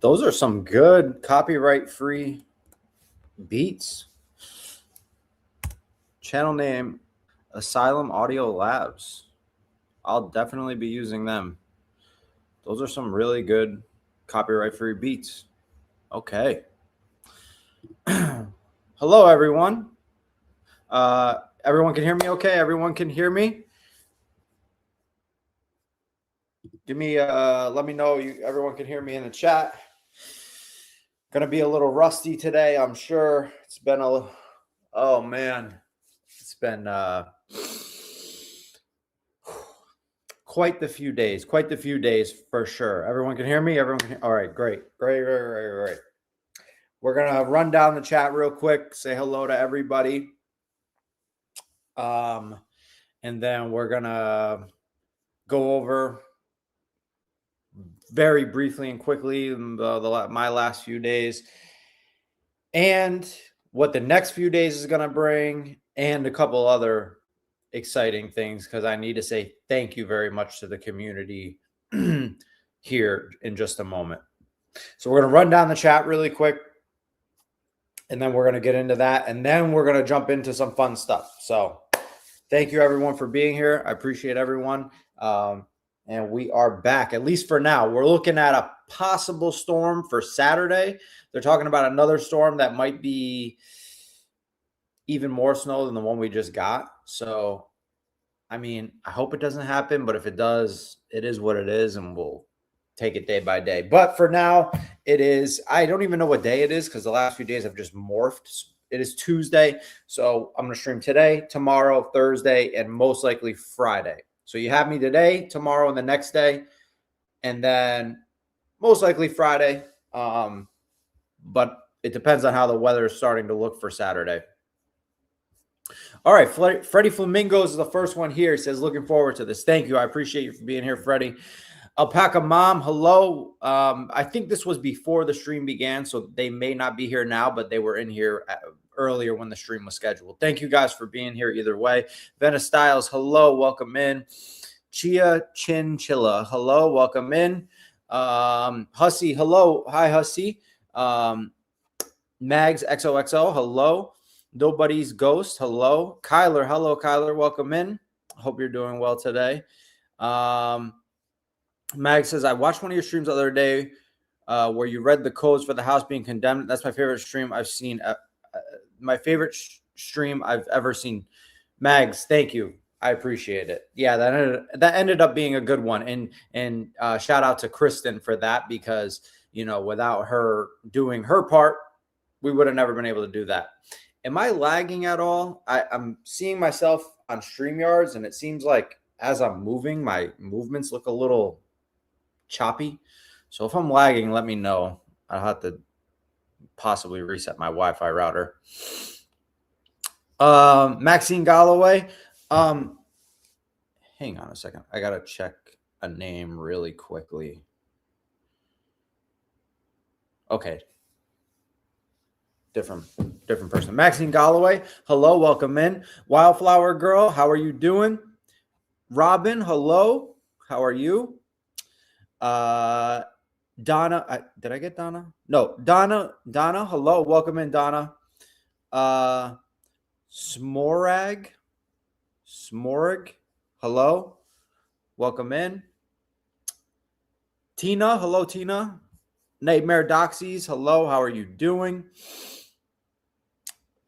those are some good copyright-free beats. Channel name, Asylum Audio Labs. I'll definitely be using them. Those are some really good copyright-free beats. Okay. Hello, everyone. Everyone can hear me okay? Everyone can hear me? Give me, let me know everyone can hear me in the chat. Gonna be a little rusty today, I'm sure. It's been oh man. It's been quite the few days for sure. Everyone can hear me? Everyone can hear? All right, great. We're gonna run down the chat real quick, say hello to everybody. And then we're gonna go over very briefly and quickly my last few days and what the next few days is gonna bring, and a couple other exciting things, because I need to say thank you very much to the community here in just a moment. So we're going to run down the chat really quick, and then we're going to get into that, and then we're going to jump into some fun stuff. So thank you everyone for being here. I appreciate everyone. And we are back, at least for now. We're looking at a possible storm for Saturday. They're talking about another storm that might be even more snow than the one we just got. So, I mean, I hope it doesn't happen, but if it does, it is what it is, and we'll take it day by day. But for now, it is, I don't even know what day it is, because the last few days have just morphed. It is Tuesday, so I'm going to stream today, tomorrow, Thursday, and most likely Friday. So you have me today, tomorrow, and the next day, and then most likely Friday. But it depends on how the weather is starting to look for Saturday. All right, Freddie Flamingos is the first one here. He says, looking forward to this. Thank you. I appreciate you for being here, Freddie. Alpaca Mom, hello. I think this was before the stream began, so they may not be here now, but they were in here earlier when the stream was scheduled. Thank you guys for being here either way. Venice Styles, hello. Welcome in. Chia Chinchilla, hello. Welcome in. Hussy, hello. Hi, Hussy. Mags XOXO, hello. Nobody's Ghost, hello. Kyler, hello, Kyler. Welcome in. Hope you're doing well today. Mag says, I watched one of your streams the other day where you read the codes for the house being condemned. That's my favorite stream I've seen. My favorite stream I've ever seen. Mags, thank you. I appreciate it. Yeah, that ended up being a good one. And shout out to Kristen for that, because, you know, without her doing her part, we would have never been able to do that. Am I lagging at all? I'm seeing myself on StreamYards, and it seems like as I'm moving, my movements look a little choppy. So if I'm lagging, let me know. I'll have to possibly reset my Wi-Fi router. Maxine Galloway. Hang on a second. I got to check a name really quickly. Okay. Different person. Maxine Galloway, hello, welcome in. Wildflower Girl, how are you doing? Robin, hello, how are you? Donna, did I get Donna? No, Donna, hello, welcome in, Donna. Smorag, hello, welcome in. Tina, hello, Tina. Nightmare Doxies, hello, how are you doing?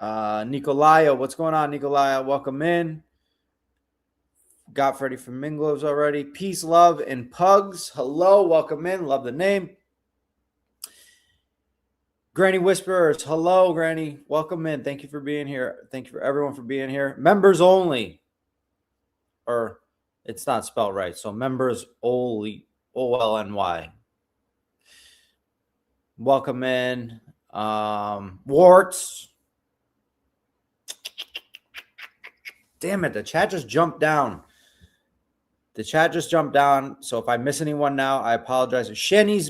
Nicolaya, what's going on, Nicolaya? Welcome in. Got Freddie Flamingos already. Peace, love, and pugs. Hello, welcome in. Love the name. Granny Whisperers, hello, Granny. Welcome in. Thank you for being here. Thank you for everyone for being here. Members only. Or it's not spelled right. So members only, O-L-N-Y. Welcome in. Warts. Damn it, the chat just jumped down. So if I miss anyone now, I apologize. Shanny's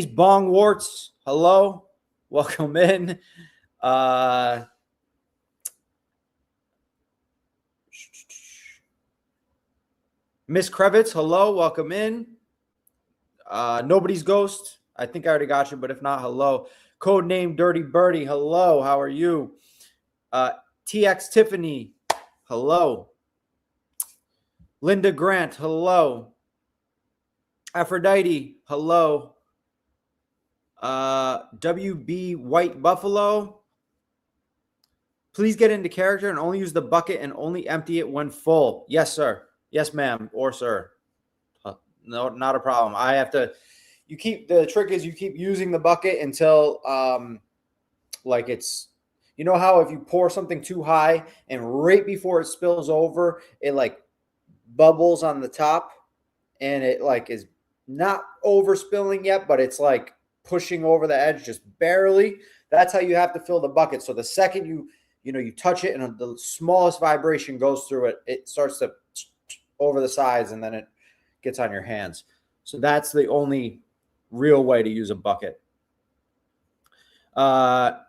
Bong Warts, hello. Welcome in. Miss Krevitz, hello. Welcome in. Nobody's Ghost. I think I already got you, but if not, hello. Code name Dirty Birdie, hello. How are you? TX Tiffany, hello. Linda Grant, hello. Aphrodite, hello. WB White Buffalo, please get into character and only use the bucket and only empty it when full. Yes, sir. Yes, ma'am, or sir. No, not a problem. I have to. The trick is you keep using the bucket until like it's, you know how if you pour something too high and right before it spills over, it like bubbles on the top and it like is not overspilling yet, but it's like pushing over the edge just barely. That's how you have to fill the bucket. So the second you touch it and the smallest vibration goes through it, it starts to over the sides and then it gets on your hands. So that's the only real way to use a bucket. Agen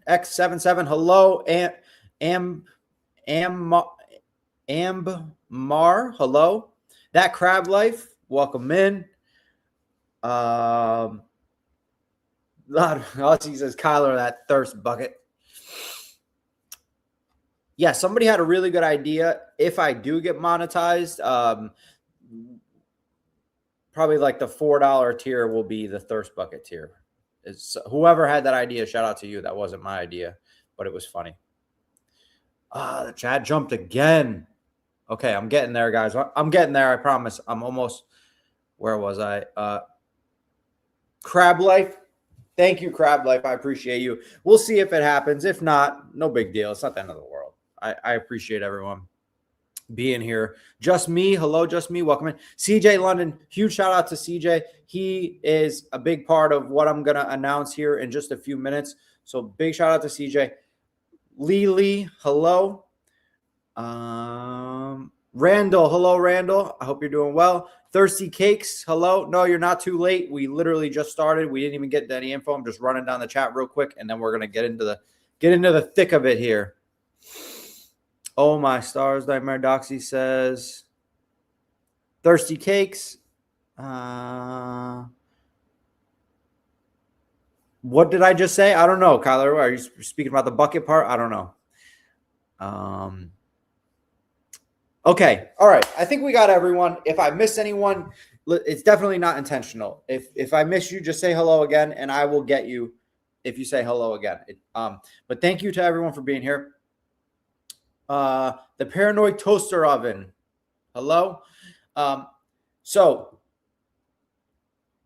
X77, hello. Ambmar, hello. That Crab Life, welcome in. He says Kyler, that thirst bucket. Yeah, somebody had a really good idea. If I do get monetized, probably like the $4 tier will be the thirst bucket tier. Whoever had that idea, shout out to you. That wasn't my idea, but it was funny. The chat jumped again. Okay, I'm getting there, guys. I'm getting there, I promise. I'm almost, where was I? Crab Life. Thank you, Crab Life. I appreciate you. We'll see if it happens. If not, no big deal. It's not the end of the world. I appreciate everyone being here. Just me. Hello, just me. Welcome in. CJ London. Huge shout out to CJ. He is a big part of what I'm going to announce here in just a few minutes. So big shout out to CJ. Lee, hello. Randall, hello, Randall. I hope you're doing well. Thirsty Cakes, hello. No, you're not too late. We literally just started. We didn't even get to any info. I'm just running down the chat real quick, and then we're gonna get into the thick of it here. Oh my stars, Nightmare Doxy says. Thirsty Cakes. What did I just say? I don't know, Kyler. Are you speaking about the bucket part? I don't know. Okay. All right. I think we got everyone. If I missed anyone, it's definitely not intentional. If I miss you, just say hello again, and I will get you if you say hello again. But thank you to everyone for being here. The Paranoid Toaster Oven. Hello. So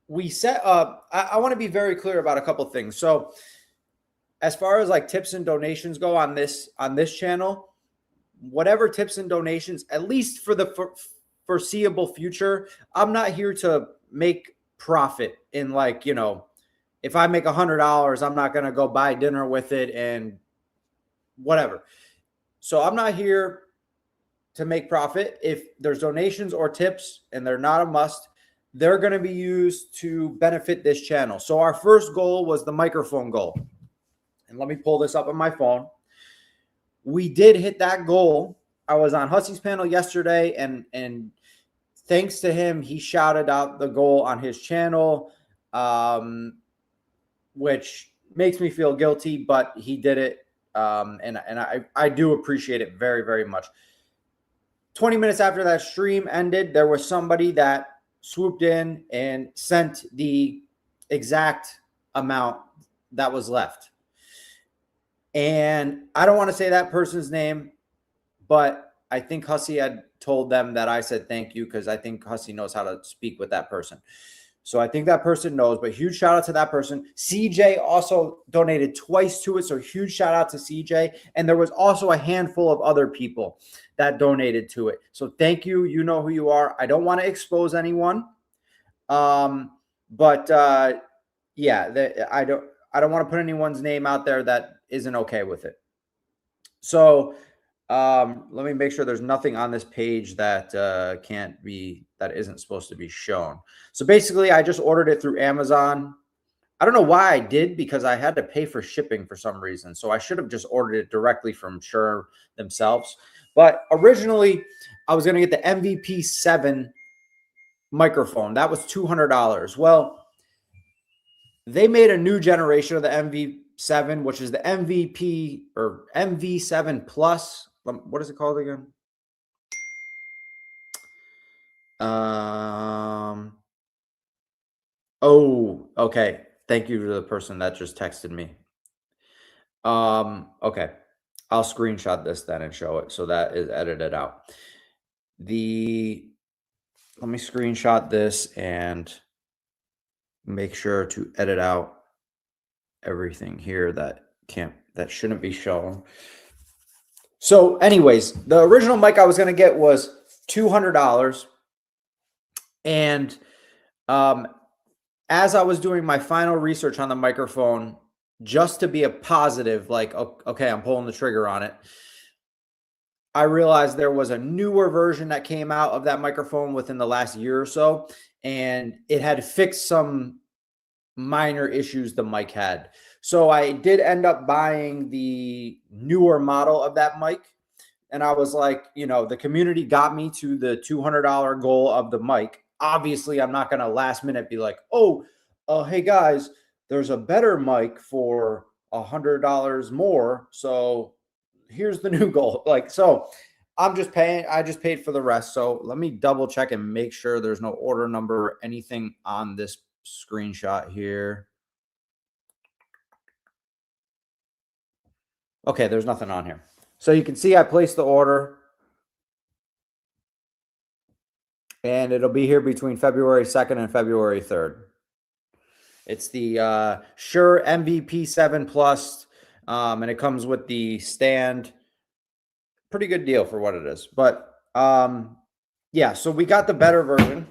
we set up, I want to be very clear about a couple things. So as far as like tips and donations go on this channel, whatever tips and donations, at least for the foreseeable future, I'm not here to make profit in like, if I make $100, I'm not going to go buy dinner with it and whatever. So I'm not here to make profit. If there's donations or tips and they're not a must, they're going to be used to benefit this channel. So our first goal was the microphone goal. And let me pull this up on my phone. We did hit that goal. I was on Hussy's panel yesterday, and thanks to him, he shouted out the goal on his channel, which makes me feel guilty, but he did it, and I do appreciate it very, very much. 20 minutes after that stream ended, there was somebody that swooped in and sent the exact amount that was left. And I don't want to say that person's name, but I think Hussy had told them that I said thank you because I think Hussy knows how to speak with that person. So I think that person knows, but huge shout out to that person. CJ also donated twice to it, so huge shout out to CJ. And there was also a handful of other people that donated to it. So thank you. You know who you are. I don't want to expose anyone. Yeah, I don't want to put anyone's name out there that isn't okay with it. So let me make sure there's nothing on this page that that isn't supposed to be shown. So basically, I just ordered it through Amazon. I don't know why I did, because I had to pay for shipping for some reason. So I should have just ordered it directly from Shure themselves. But originally, I was going to get the MVP 7 microphone. That was $200. Well, they made a new generation of the MV7, which is the MVP or MV7 Plus. What is it called again? Oh, okay. Thank you to the person that just texted me. Okay. I'll screenshot this then and show it. So that is edited out. Let me screenshot this and make sure to edit out everything here that shouldn't be shown. So anyways, the original mic I was going to get was $200. And as I was doing my final research on the microphone, just to be a positive, like, okay, I'm pulling the trigger on it, I realized there was a newer version that came out of that microphone within the last year or so, and it had fixed some minor issues the mic had. So I did end up buying the newer model of that mic. And I was like, the community got me to the $200 goal of the mic. Obviously, I'm not going to last minute be like, hey guys, there's a better mic for $100 more. So here's the new goal. So I just paid for the rest. So let me double check and make sure there's no order number or anything on this screenshot here. Okay, there's nothing on here. So you can see I placed the order. And it'll be here between February 2nd and February 3rd. It's the Shure MVP 7 Plus, and it comes with the stand. Pretty good deal for what it is. But yeah, so we got the better version,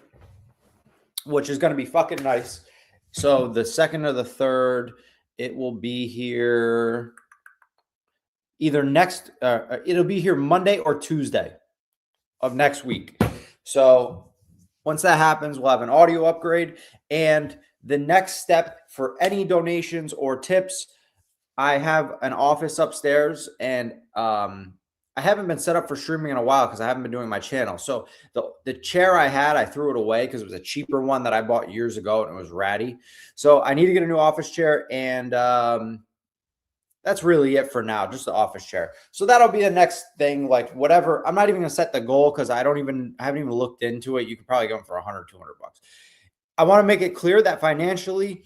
which is going to be fucking nice. So the 2nd or the 3rd, it will be here either it'll be here Monday or Tuesday of next week. So once that happens, we'll have an audio upgrade. And the next step for any donations or tips, I have an office upstairs, and I haven't been set up for streaming in a while because I haven't been doing my channel. So the chair I had, I threw it away because it was a cheaper one that I bought years ago and it was ratty. So I need to get a new office chair, and that's really it for now, just the office chair. So that'll be the next thing, like whatever. I'm not even going to set the goal because I haven't even looked into it. You could probably go for 100, 200 bucks. I want to make it clear that financially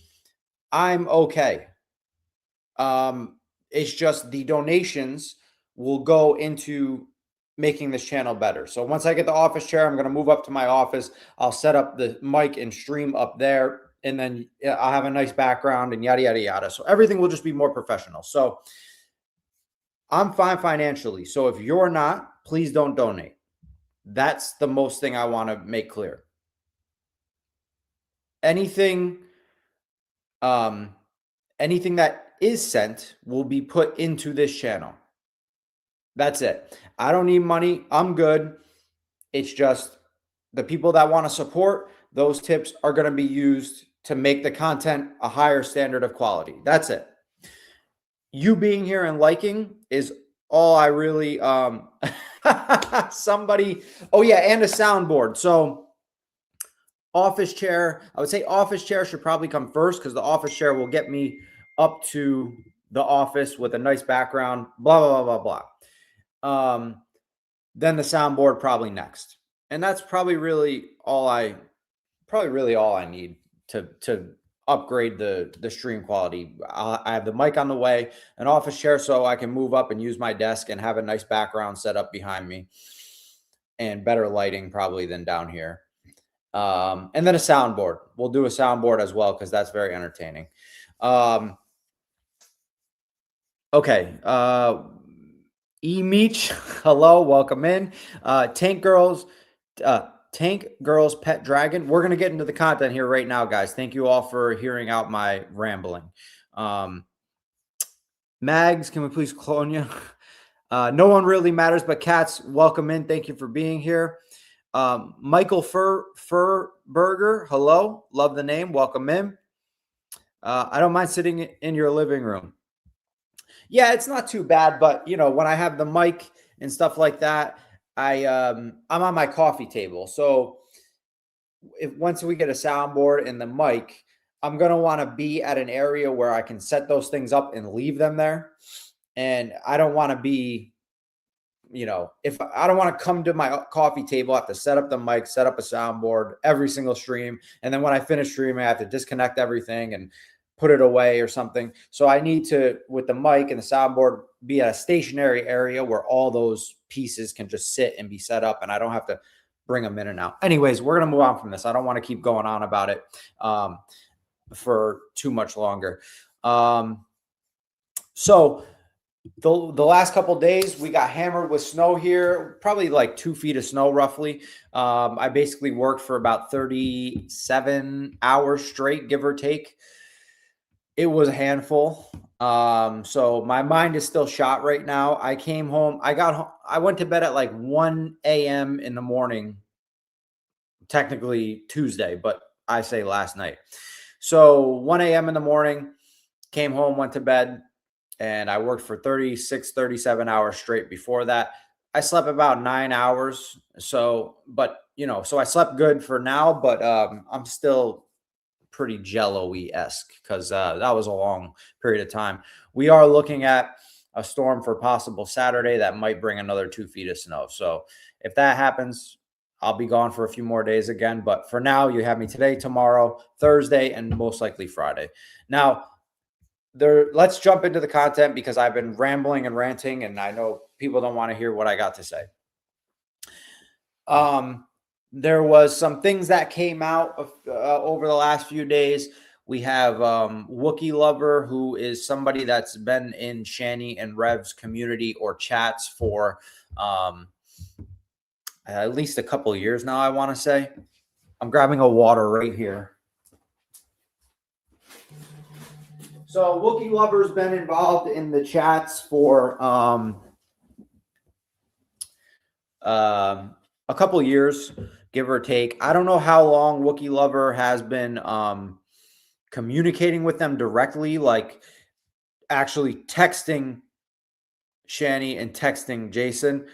I'm okay. It's just the donations will go into making this channel better. So once I get the office chair, I'm going to move up to my office. I'll set up the mic and stream up there. And then I'll have a nice background and yada, yada, yada. So everything will just be more professional. So I'm fine financially. So if you're not, please don't donate. That's the most thing I want to make clear. Anything that is sent will be put into this channel. That's it. I don't need money. I'm good. It's just the people that want to support, those tips are going to be used to make the content a higher standard of quality. That's it. You being here and liking is all I really, somebody, oh yeah, and a soundboard. So office chair, I would say office chair should probably come first because the office chair will get me up to the office with a nice background, blah, blah, blah, blah, blah. Then the soundboard probably next. And that's probably really all I need to upgrade the stream quality. I have the mic on the way, an office chair so I can move up and use my desk and have a nice background set up behind me, and better lighting probably than down here. And then a soundboard. We'll do a soundboard as well because that's very entertaining. Okay. E-Meech, hello, welcome in. Tank Girls Pet Dragon. We're going to get into the content here right now, guys. Thank you all for hearing out my rambling. Mags, can we please clone you? No one really matters but cats. Welcome in. Thank you for being here. Michael Furburger, hello. Love the name. Welcome in. I don't mind sitting in your living room. Yeah, it's not too bad, but when I have the mic and stuff like that, I'm on my coffee table. So once we get a soundboard and the mic, I'm going to want to be at an area where I can set those things up and leave them there. And I don't want to be, if I don't want to come to my coffee table, I have to set up the mic, set up a soundboard every single stream. And then when I finish streaming, I have to disconnect everything and put it away or something. So I need to, with the mic and the soundboard, be at a stationary area where all those pieces can just sit and be set up and I don't have to bring them in and out. Anyways, we're going to move on from this. I don't want to keep going on about it for too much longer. So the last couple of days, we got hammered with snow here, probably like 2 feet of snow roughly. I basically worked for about 37 hours straight, give or take. It was a handful. So my mind is still shot right now. I came home. I went to bed at like 1 a.m. in the morning, technically Tuesday, but I say last night. So 1 a.m. in the morning, came home, went to bed, and I worked for 36, 37 hours straight before that. I slept about 9 hours. So I slept good for now, but I'm still pretty jello-y-esque because that was a long period of time. We are looking at a storm for possible Saturday that might bring another 2 feet of snow. So if that happens, I'll be gone for a few more days again. But for now, you have me today, tomorrow, Thursday, and most likely Friday. Now, let's jump into the content because I've been rambling and ranting, and I know people don't want to hear what I got to say. There was some things that came out over the last few days. We have Wookie Lover, who is somebody that's been in Shanny and Rev's community or chats for at least a couple of years now, I want to say. I'm grabbing a water right here. So Wookie Lover's been involved in the chats for a couple of years, give or take. I don't know how long Wookie Lover has been communicating with them directly, like actually texting Shanny and texting Jason.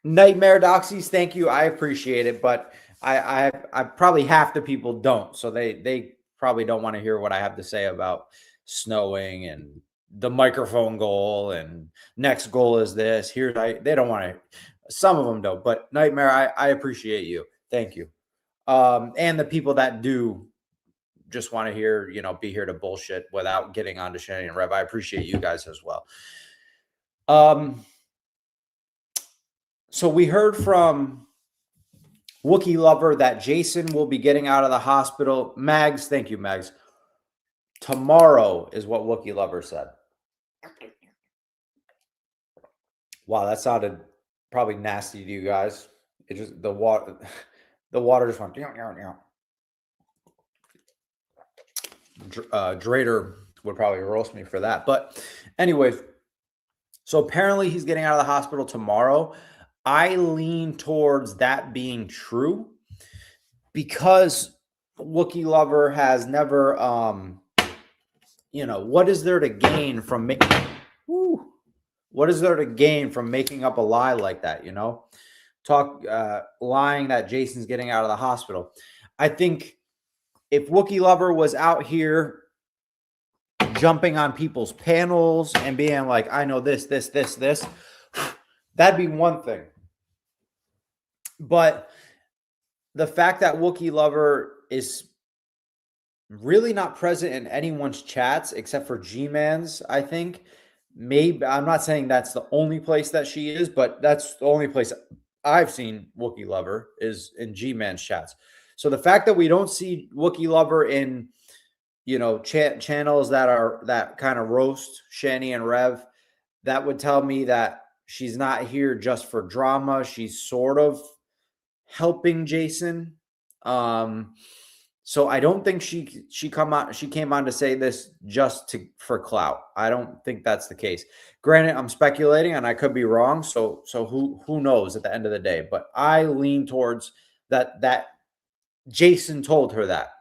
Nightmare Doxies, thank you. I appreciate it, but I probably half the people don't. So they probably don't want to hear what I have to say about snowing and the microphone goal and next goal is this. They don't want to. Some of them don't, but Nightmare, I appreciate you. Thank you. And the people that do just want to hear, be here to bullshit without getting onto Shanny and Rev. I appreciate you guys as well. So we heard from Wookie Lover that Jason will be getting out of the hospital. Mags, thank you, Mags. Tomorrow is what Wookie Lover said. Wow, that sounded probably nasty to you guys. It just the water just went. Drader would probably roast me for that. But anyways, so apparently he's getting out of the hospital tomorrow. I lean towards that being true because Wookie Lover has never, what is there to gain from making? What is there to gain from making up a lie like that? Lying that Jason's getting out of the hospital. I think if Wookie Lover was out here jumping on people's panels and being like, I know this, that'd be one thing. But the fact that Wookie Lover is really not present in anyone's chats except for G-Man's, I think. Maybe I'm not saying that's the only place that she is, but that's the only place I've seen Wookie Lover is in G-Man's chats. So the fact that we don't see Wookie Lover in, channels that kind of roast Shanny and Rev, that would tell me that she's not here just for drama. She's sort of helping Jason. So I don't think she came on to say this just for clout. I don't think that's the case. Granted, I'm speculating and I could be wrong. So who knows at the end of the day, but I lean towards that Jason told her that.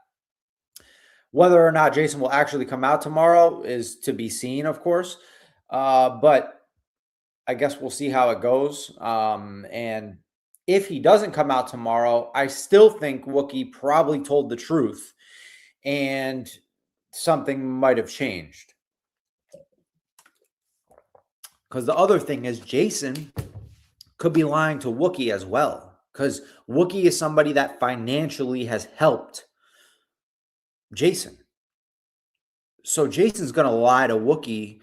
Whether or not Jason will actually come out tomorrow is to be seen, of course. But I guess we'll see how it goes. And if he doesn't come out tomorrow, I still think Wookie probably told the truth and something might have changed. Because the other thing is Jason could be lying to Wookie as well, because Wookie is somebody that financially has helped Jason. So Jason's going to lie to Wookie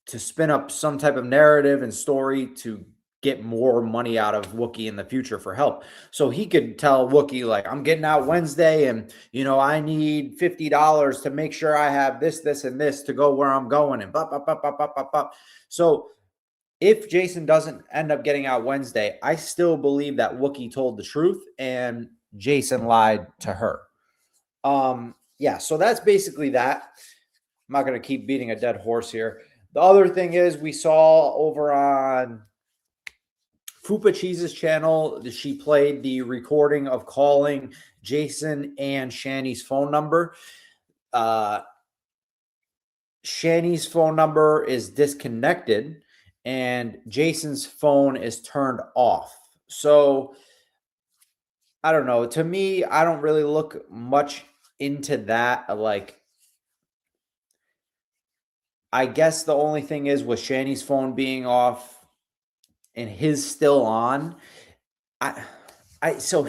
to spin up some type of narrative and story to get more money out of Wookie in the future for help. So he could tell Wookie, like, I'm getting out Wednesday and, I need $50 to make sure I have this, and this to go where I'm going and blah, blah, blah, blah, blah, blah, blah. So if Jason doesn't end up getting out Wednesday, I still believe that Wookie told the truth and Jason lied to her. Yeah, so that's basically that. I'm not going to keep beating a dead horse here. The other thing is we saw over on Fupa Cheese's channel, she played the recording of calling Jason and Shanny's phone number. Shanny's phone number is disconnected and Jason's phone is turned off. So I don't know. To me, I don't really look much into that. Like, I guess the only thing is with Shanny's phone being off and his still on. So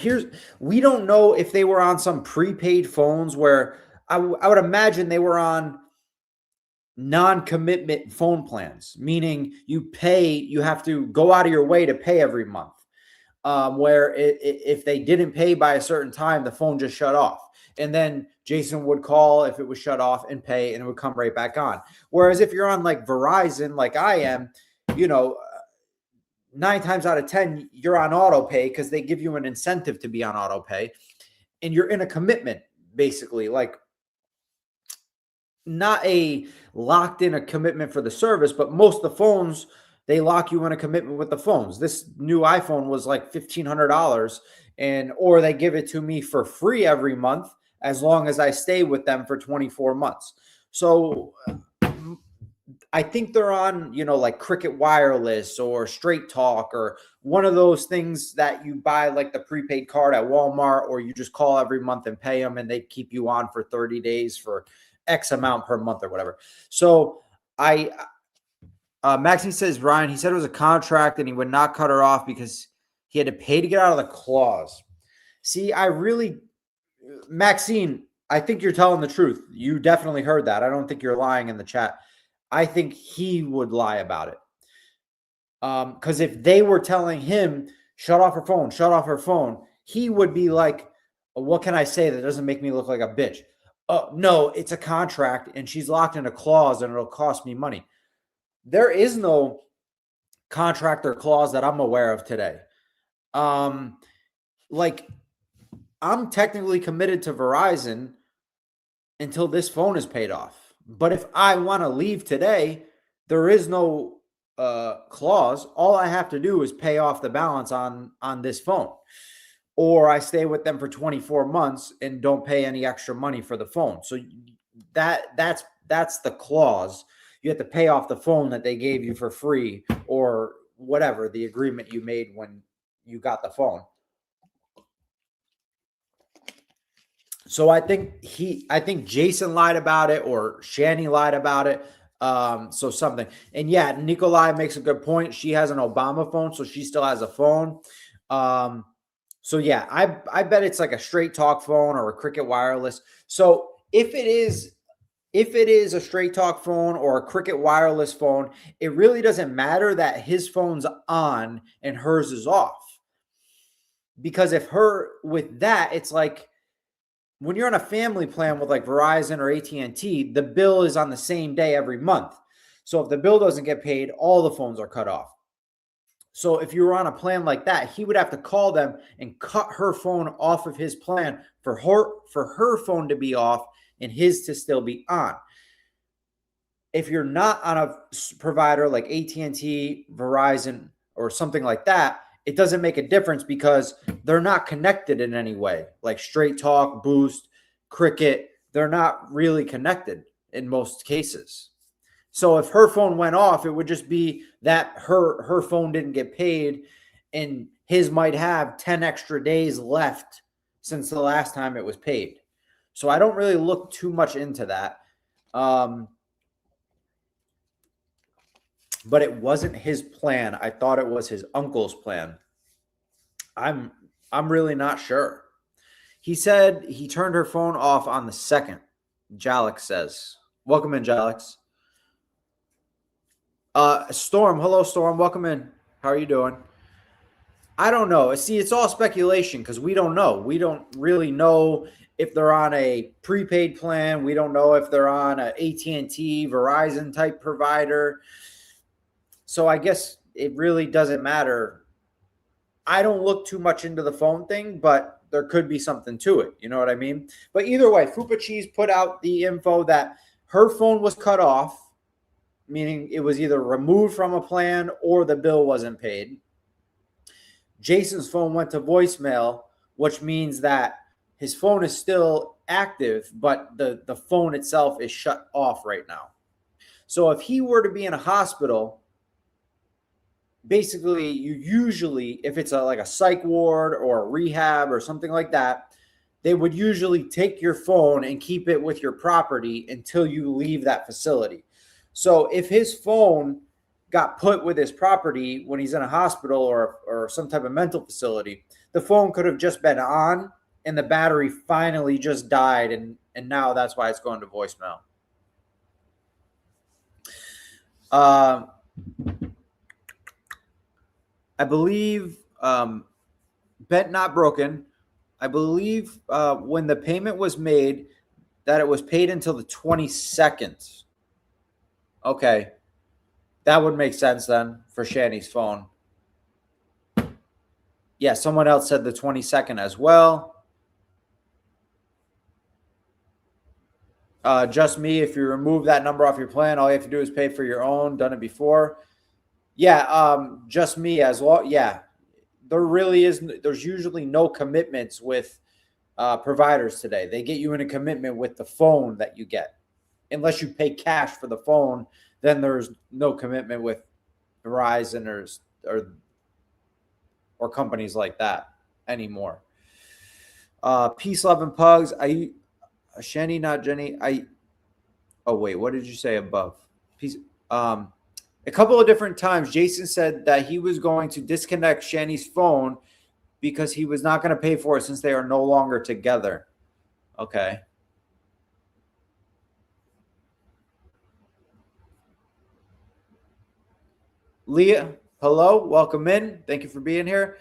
we don't know if they were on some prepaid phones where I would imagine they were on non-commitment phone plans, meaning you have to go out of your way to pay every month. Where if they didn't pay by a certain time, the phone just shut off. And then Jason would call if it was shut off and pay, and it would come right back on. Whereas if you're on like Verizon, like I am, 9 times out of 10, you're on auto pay because they give you an incentive to be on auto pay. And you're in a commitment, basically, like not a locked in a commitment for the service, but most of the phones, they lock you in a commitment with the phones. This new iPhone was like $1,500 or they give it to me for free every month as long as I stay with them for 24 months. So I think they're on, like Cricket Wireless or Straight Talk or one of those things that you buy like the prepaid card at Walmart, or you just call every month and pay them and they keep you on for 30 days for X amount per month or whatever. So Maxine says, Ryan, he said it was a contract and he would not cut her off because he had to pay to get out of the clause. See, Maxine, I think you're telling the truth. You definitely heard that. I don't think you're lying in the chat. I think he would lie about it. Because if they were telling him, shut off her phone, he would be like, what can I say that doesn't make me look like a bitch? No, it's a contract and she's locked in a clause and it'll cost me money. There is no contract or clause that I'm aware of today. Like, I'm technically committed to Verizon until this phone is paid off. But if I want to leave today, there is no clause. All I have to do is pay off the balance on this phone. Or I stay with them for 24 months and don't pay any extra money for the phone. So that's the clause. You have to pay off the phone that they gave you for free or whatever the agreement you made when you got the phone. So I think Jason lied about it or Shanny lied about it. So something. And yeah, Nikolai makes a good point. She has an Obama phone, so she still has a phone. So yeah, I bet it's like a Straight Talk phone or a Cricket Wireless. So if it is a Straight Talk phone or a Cricket Wireless phone, it really doesn't matter that his phone's on and hers is off. Because with that, it's like when you're on a family plan with like Verizon or AT&T, the bill is on the same day every month. So if the bill doesn't get paid, all the phones are cut off. So if you were on a plan like that, he would have to call them and cut her phone off of his plan for her phone to be off and his to still be on. If you're not on a provider like AT&T, Verizon, or something like that, it doesn't make a difference because they're not connected in any way. Like Straight Talk, Boost, Cricket, they're not really connected in most cases. So if her phone went off, it would just be that her phone didn't get paid and his might have 10 extra days left since the last time it was paid. So I don't really look too much into that. But it wasn't his plan. I thought it was his uncle's plan. I'm really not sure. He said he turned her phone off on the 2nd. Jalix says. Welcome in, Jalix. Storm. Hello, Storm. Welcome in. How are you doing? I don't know. See, it's all speculation because we don't know. We don't really know if they're on a prepaid plan. We don't know if they're on an AT&T, Verizon type provider. So I guess it really doesn't matter. I don't look too much into the phone thing, but there could be something to it. You know what I mean? But either way, Fupa Cheese put out the info that her phone was cut off, meaning it was either removed from a plan or the bill wasn't paid. Jason's phone went to voicemail, which means that his phone is still active, but the phone itself is shut off right now. So if he were to be in a hospital, basically you usually, if it's like a psych ward or a rehab or something like that, they would usually take your phone and keep it with your property until you leave that facility. So if his phone got put with his property when he's in a hospital or some type of mental facility, the phone could have just been on and the battery finally just died, and now that's why it's going to voicemail. I believe bent not broken. I believe when the payment was made, that it was paid until the 22nd. Okay. That would make sense then for Shanny's phone. Yeah, someone else said the 22nd as well. Just me, if you remove that number off your plan, all you have to do is pay for your own. Done it before. Yeah, just me as well. Yeah, there's usually no commitments with providers today. They get you in a commitment with the phone that you get. Unless you pay cash for the phone, then there's no commitment with Verizon or companies like that anymore. Peace, love, and pugs. Shanny, not Jenny. Oh wait, what did you say above? Peace. A couple of different times, Jason said that he was going to disconnect Shanny's phone because he was not going to pay for it since they are no longer together. Okay. Leah, hello, welcome in. Thank you for being here.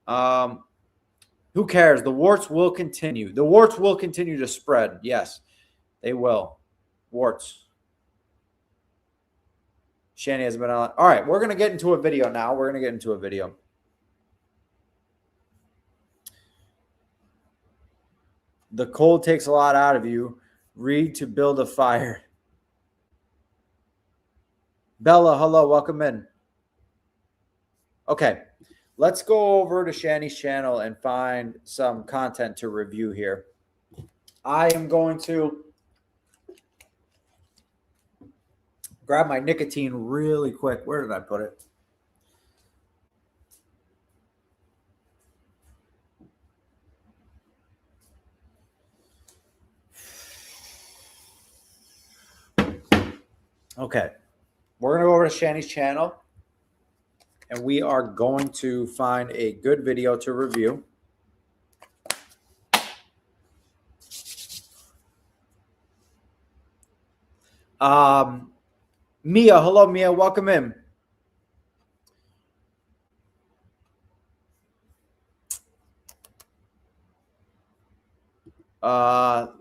Who cares? The warts will continue. The warts will continue to spread. Yes, they will. Warts. Shanny has been on. All right, we're going to get into a video now. We're going to get into a video. The cold takes a lot out of you. Read to build a fire. Bella, hello, welcome in. Okay, let's go over to Shanny's channel and find some content to review here. I am going to grab my nicotine really quick. Where did I put it? Okay, we're going to go over to Shanny's channel, and we are going to find a good video to review. Mia, hello, Mia, welcome in. What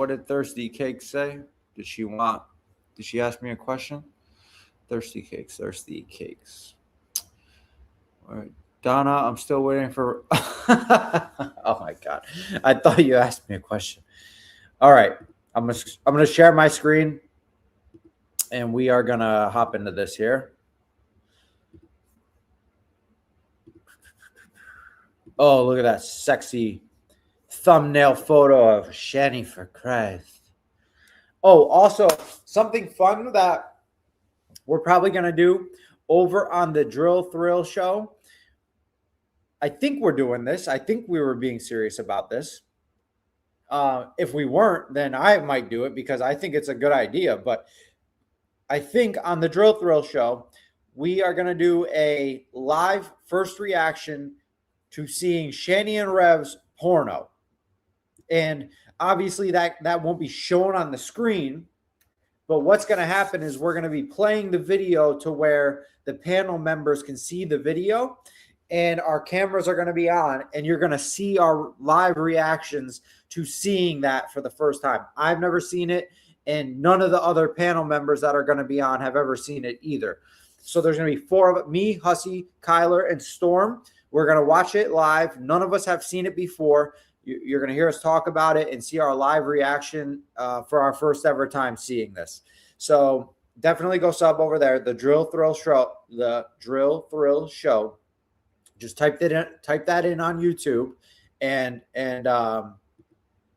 did Thirsty Cake say? Did she ask me a question? Thirsty Cakes. All right. Donna, I'm still waiting for oh my God. I thought you asked me a question. All right. I'm gonna share my screen and we are gonna hop into this here. Oh, look at that sexy thumbnail photo of Shanny, for Christ. Oh, also something fun that we're probably going to do over on the Drill Thrill show. I think we're doing this. I think we were being serious about this. If we weren't, then I might do it because I think it's a good idea. But I think on the Drill Thrill show, we are going to do a live first reaction to seeing Shanny and Rev's porno. And obviously that won't be shown on the screen. But what's going to happen is we're going to be playing the video to where the panel members can see the video, and our cameras are going to be on, and you're going to see our live reactions to seeing that for the first time. I've never seen it, and none of the other panel members that are going to be on have ever seen it either. So there's going to be four of it, me, Hussey, Kyler, and Storm. We're going to watch it live. None of us have seen it before. You're going to hear us talk about it and see our live reaction for our first ever time seeing this. So definitely go sub over there. The Drill Thrill Show. The Drill Thrill Show. Just type that in on YouTube, and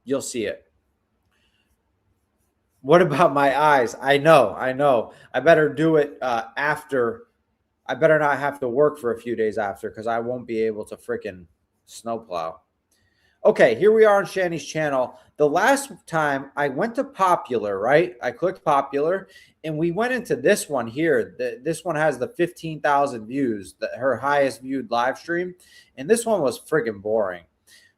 you'll see it. What about my eyes? I know. I better do it after. I better not have to work for a few days after, because I won't be able to freaking snowplow. Okay, here we are on Shanny's channel. The last time I went to Popular, right? I clicked Popular, and we went into this one here. This one has the 15,000 views, her highest viewed live stream, and this one was friggin' boring.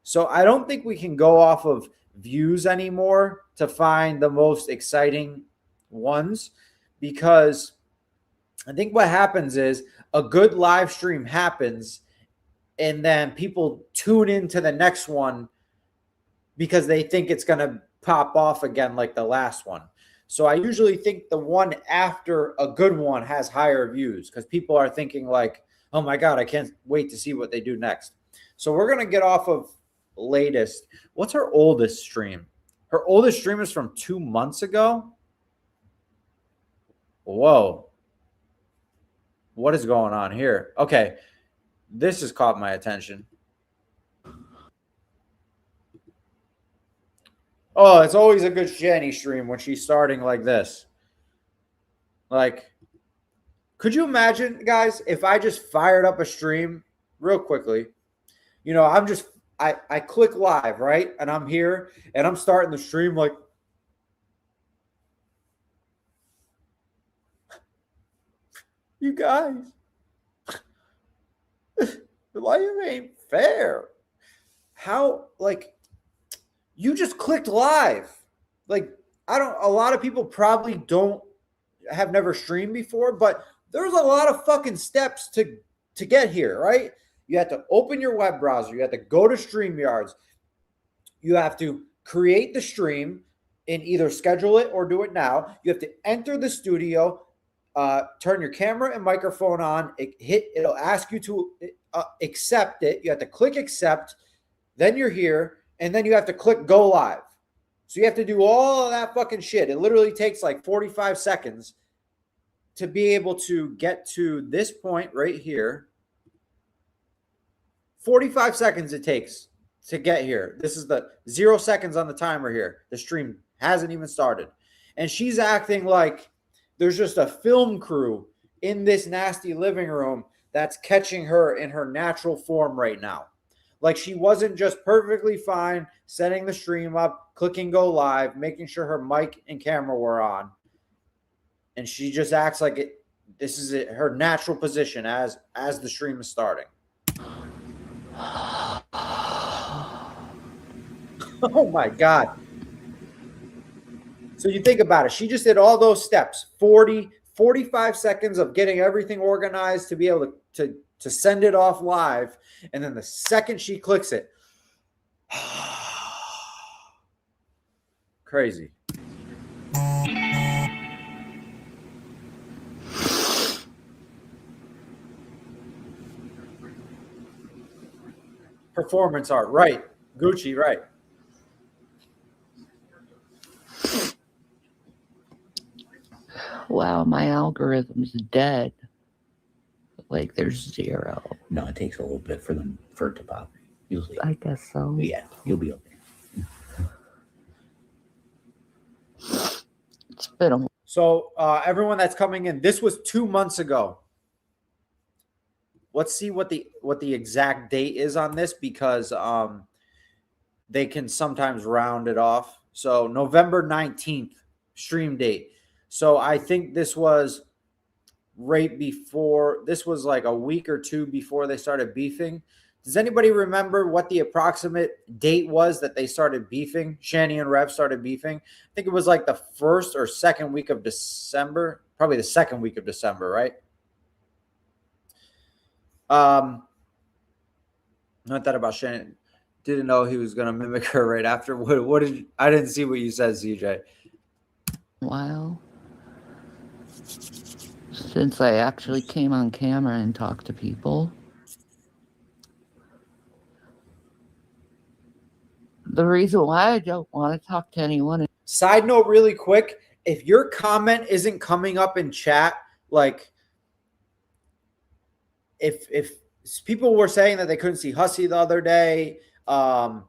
So I don't think we can go off of views anymore to find the most exciting ones, because I think what happens is a good live stream happens, and then people tune into the next one because they think it's going to pop off again like the last one. So I usually think the one after a good one has higher views, because people are thinking like, oh my God, I can't wait to see what they do next. So we're going to get off of latest. What's her oldest stream? Her oldest stream is from 2 months ago. Whoa. What is going on here? Okay. This has caught my attention. Oh, it's always a good Shanny stream when she's starting like this. Like, could you imagine, guys, if I just fired up a stream real quickly? You know, I click live, right? And I'm here, and I'm starting the stream like, you guys, life ain't fair. How, like, you just clicked live. Like, a lot of people probably have never streamed before, but there's a lot of fucking steps to get here, right? You have to open your web browser. You have to go to StreamYards. You have to create the stream and either schedule it or do it now. You have to enter the studio, turn your camera and microphone on. It'll ask you to accept it. You have to click accept. Then you're here, and then you have to click go live. So you have to do all of that fucking shit. It literally takes like 45 seconds to be able to get to this point right here. 45 seconds it takes to get here. This is the 0 seconds on the timer here. The stream hasn't even started. And she's acting like there's just a film crew in this nasty living room that's catching her in her natural form right now. Like, she wasn't just perfectly fine setting the stream up, clicking go live, making sure her mic and camera were on. And she just acts like this is her natural position as the stream is starting. Oh my God. So you think about it. She just did all those steps, 45 seconds of getting everything organized to be able to send it off live. And then the second she clicks it, crazy. Performance art, right. Gucci, right. Wow, my algorithm's dead. Like, there's 0. No, it takes a little bit for it to pop. Usually. I guess so. Yeah, you'll be okay. It's been a... So everyone that's coming in, this was 2 months ago. Let's see what the exact date is on this, because they can sometimes round it off. So November 19th, stream date. So I think this was right before, this was like a week or two before they started beefing. Does anybody remember what the approximate date was that they started beefing? Shanny and Rev started beefing. I think it was like the first or second week of December, probably the second week of December, right? Not that about Shannon. Didn't know he was going to mimic her right after. What did you, I didn't see what you said, CJ. While since I actually came on camera and talked to people. The reason why I don't want to talk to anyone is Side note, really quick, if your comment isn't coming up in chat, like if people were saying that they couldn't see Hussey the other day, and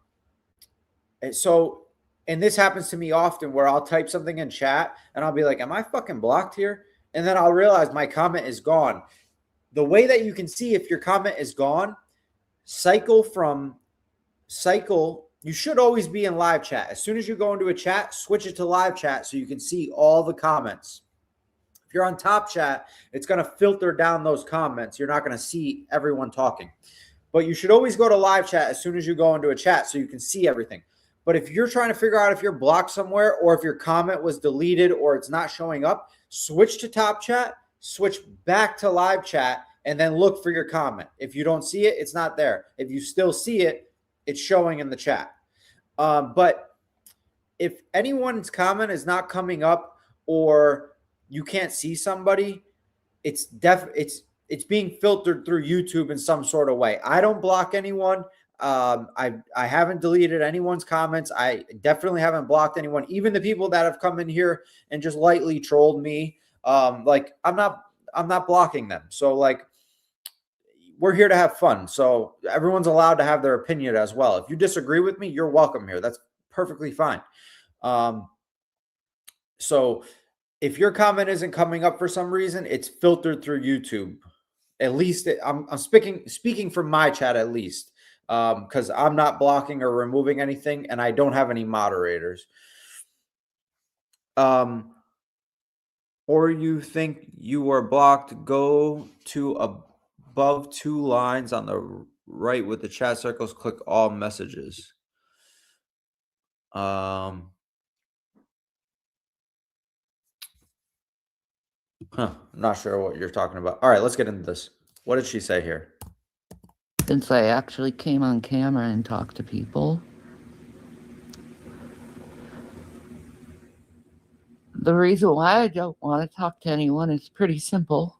this happens to me often where I'll type something in chat and I'll be like, am I fucking blocked here? And then I'll realize my comment is gone. The way that you can see if your comment is gone, you should always be in live chat. As soon as you go into a chat, switch it to live chat so you can see all the comments. If you're on top chat, it's going to filter down those comments. You're not going to see everyone talking. But you should always go to live chat as soon as you go into a chat so you can see everything. But if you're trying to figure out if you're blocked somewhere or if your comment was deleted or it's not showing up, switch to top chat, switch back to live chat, and then look for your comment. If you don't see it, it's not there. If you still see it, it's showing in the chat. But if anyone's comment is not coming up or you can't see somebody, it's being filtered through YouTube in some sort of way. I don't block anyone. I haven't deleted anyone's comments. I definitely haven't blocked anyone. Even the people that have come in here and just lightly trolled me, like I'm not blocking them. So like we're here to have fun. So everyone's allowed to have their opinion as well. If you disagree with me, you're welcome here. That's perfectly fine. So if your comment isn't coming up for some reason, it's filtered through YouTube. At least I'm speaking from my chat at least, because I'm not blocking or removing anything, and I don't have any moderators. Or you think you were blocked? Go to above two lines on the right with the chat circles. Click all messages. I'm not sure what you're talking about. All right, let's get into this. What did she say here? since I actually came on camera and talked to people. The reason why I don't want to talk to anyone is pretty simple.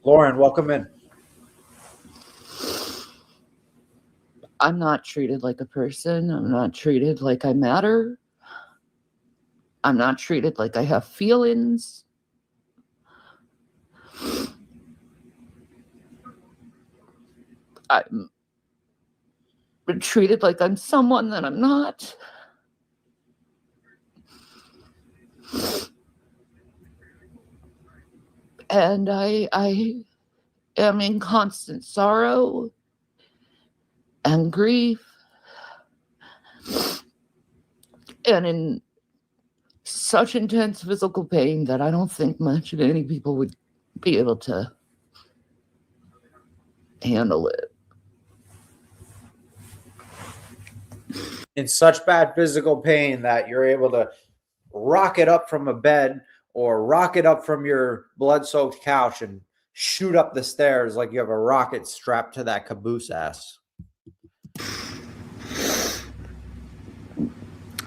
Lauren, welcome in. I'm not treated like a person. I'm not treated like I matter. I'm not treated like I have feelings. I'm treated like I'm someone that I'm not. And I am in constant sorrow and grief and in such intense physical pain that I don't think much of any people would be able to handle it. In such bad physical pain that you're able to rocket up from a bed or rocket up from your blood-soaked couch and shoot up the stairs like you have a rocket strapped to that caboose ass.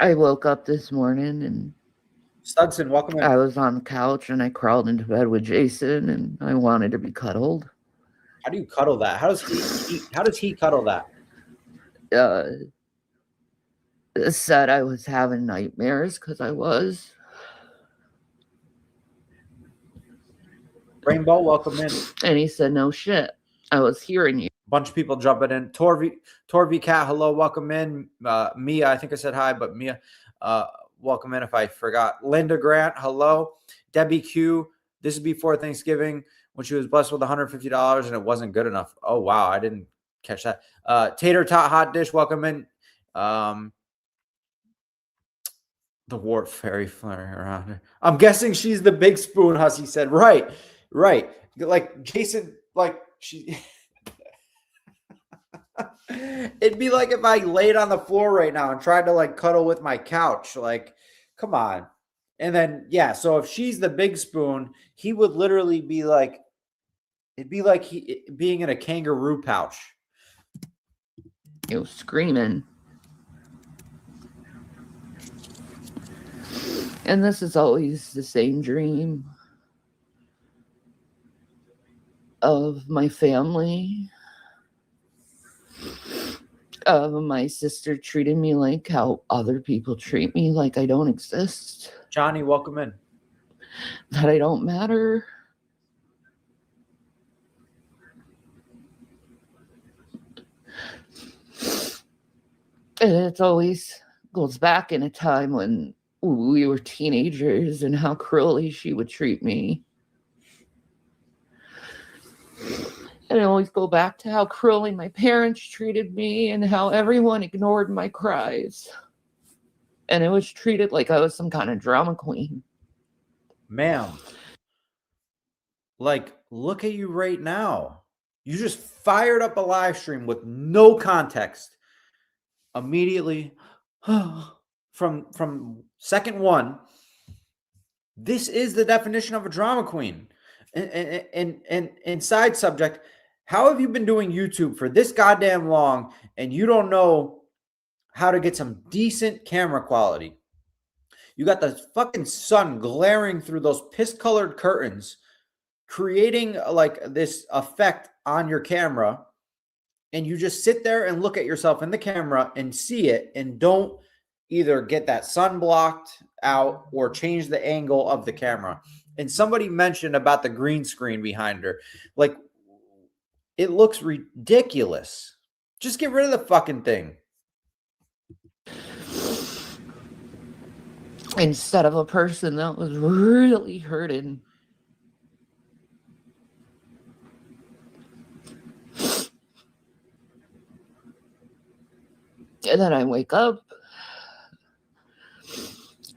I woke up this morning and Studson, welcome in. I was on the couch and I crawled into bed with Jason and I wanted to be cuddled. How do you cuddle that? How does he cuddle that? Said I was having nightmares because I was. Rainbow, welcome in. And he said, no shit. I was hearing you. Bunch of people jumping in. Torvi Cat, hello, welcome in. Mia, I think I said hi, but Mia, welcome in if I forgot. Linda Grant, hello. Debbie Q, this is before Thanksgiving when she was blessed with $150 and it wasn't good enough. Oh, wow. I didn't catch that. Tater tot hot dish, welcome in. The wart fairy fluttering around her. I'm guessing she's the big spoon, Hussy said. Right. Like Jason, like she it'd be like if I laid on the floor right now and tried to like cuddle with my couch. Like, come on. And then, yeah, so if she's the big spoon, he would literally be like, it'd be like he being in a kangaroo pouch. You know, screaming. And this is always the same dream of my family, of my sister treating me like how other people treat me, like I don't exist, Johnny, welcome in. that I don't matter. And it always goes back in a time when we were teenagers and how cruelly she would treat me. And I always go back to how cruelly my parents treated me and how everyone ignored my cries. And it was treated like I was some kind of drama queen. Ma'am, like, look at you right now. You just fired up a live stream with no context. Immediately, from second one, this is the definition of a drama queen. And side subject, how have you been doing YouTube for this goddamn long and you don't know how to get some decent camera quality? You got the fucking sun glaring through those piss-colored curtains, creating like this effect on your camera, and you just sit there and look at yourself in the camera and see it and don't either get that sun blocked out or change the angle of the camera. And somebody mentioned about the green screen behind her. Like, it looks ridiculous. Just get rid of the fucking thing. Instead of a person that was really hurting. And then I wake up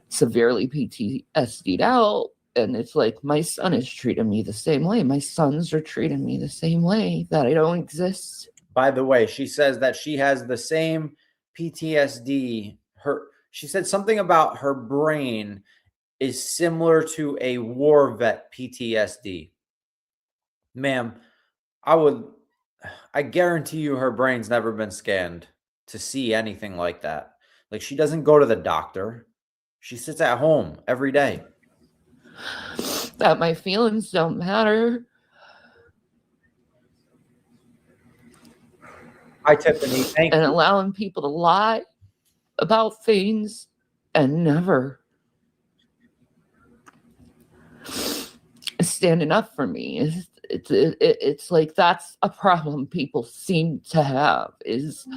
severely PTSD'd out, and it's like my son is treating me the same way. My sons are treating me the same way, that I don't exist. By the way, she says that she has the same PTSD. She said something about her brain is similar to a war vet PTSD. Ma'am, I guarantee you her brain's never been scanned to see anything like that. Like, she doesn't go to the doctor. She sits at home every day. That my feelings don't matter. Hi, Tiffany. Thank and you. allowing people to lie about things and never standing up for me. It's like that's a problem people seem to have, is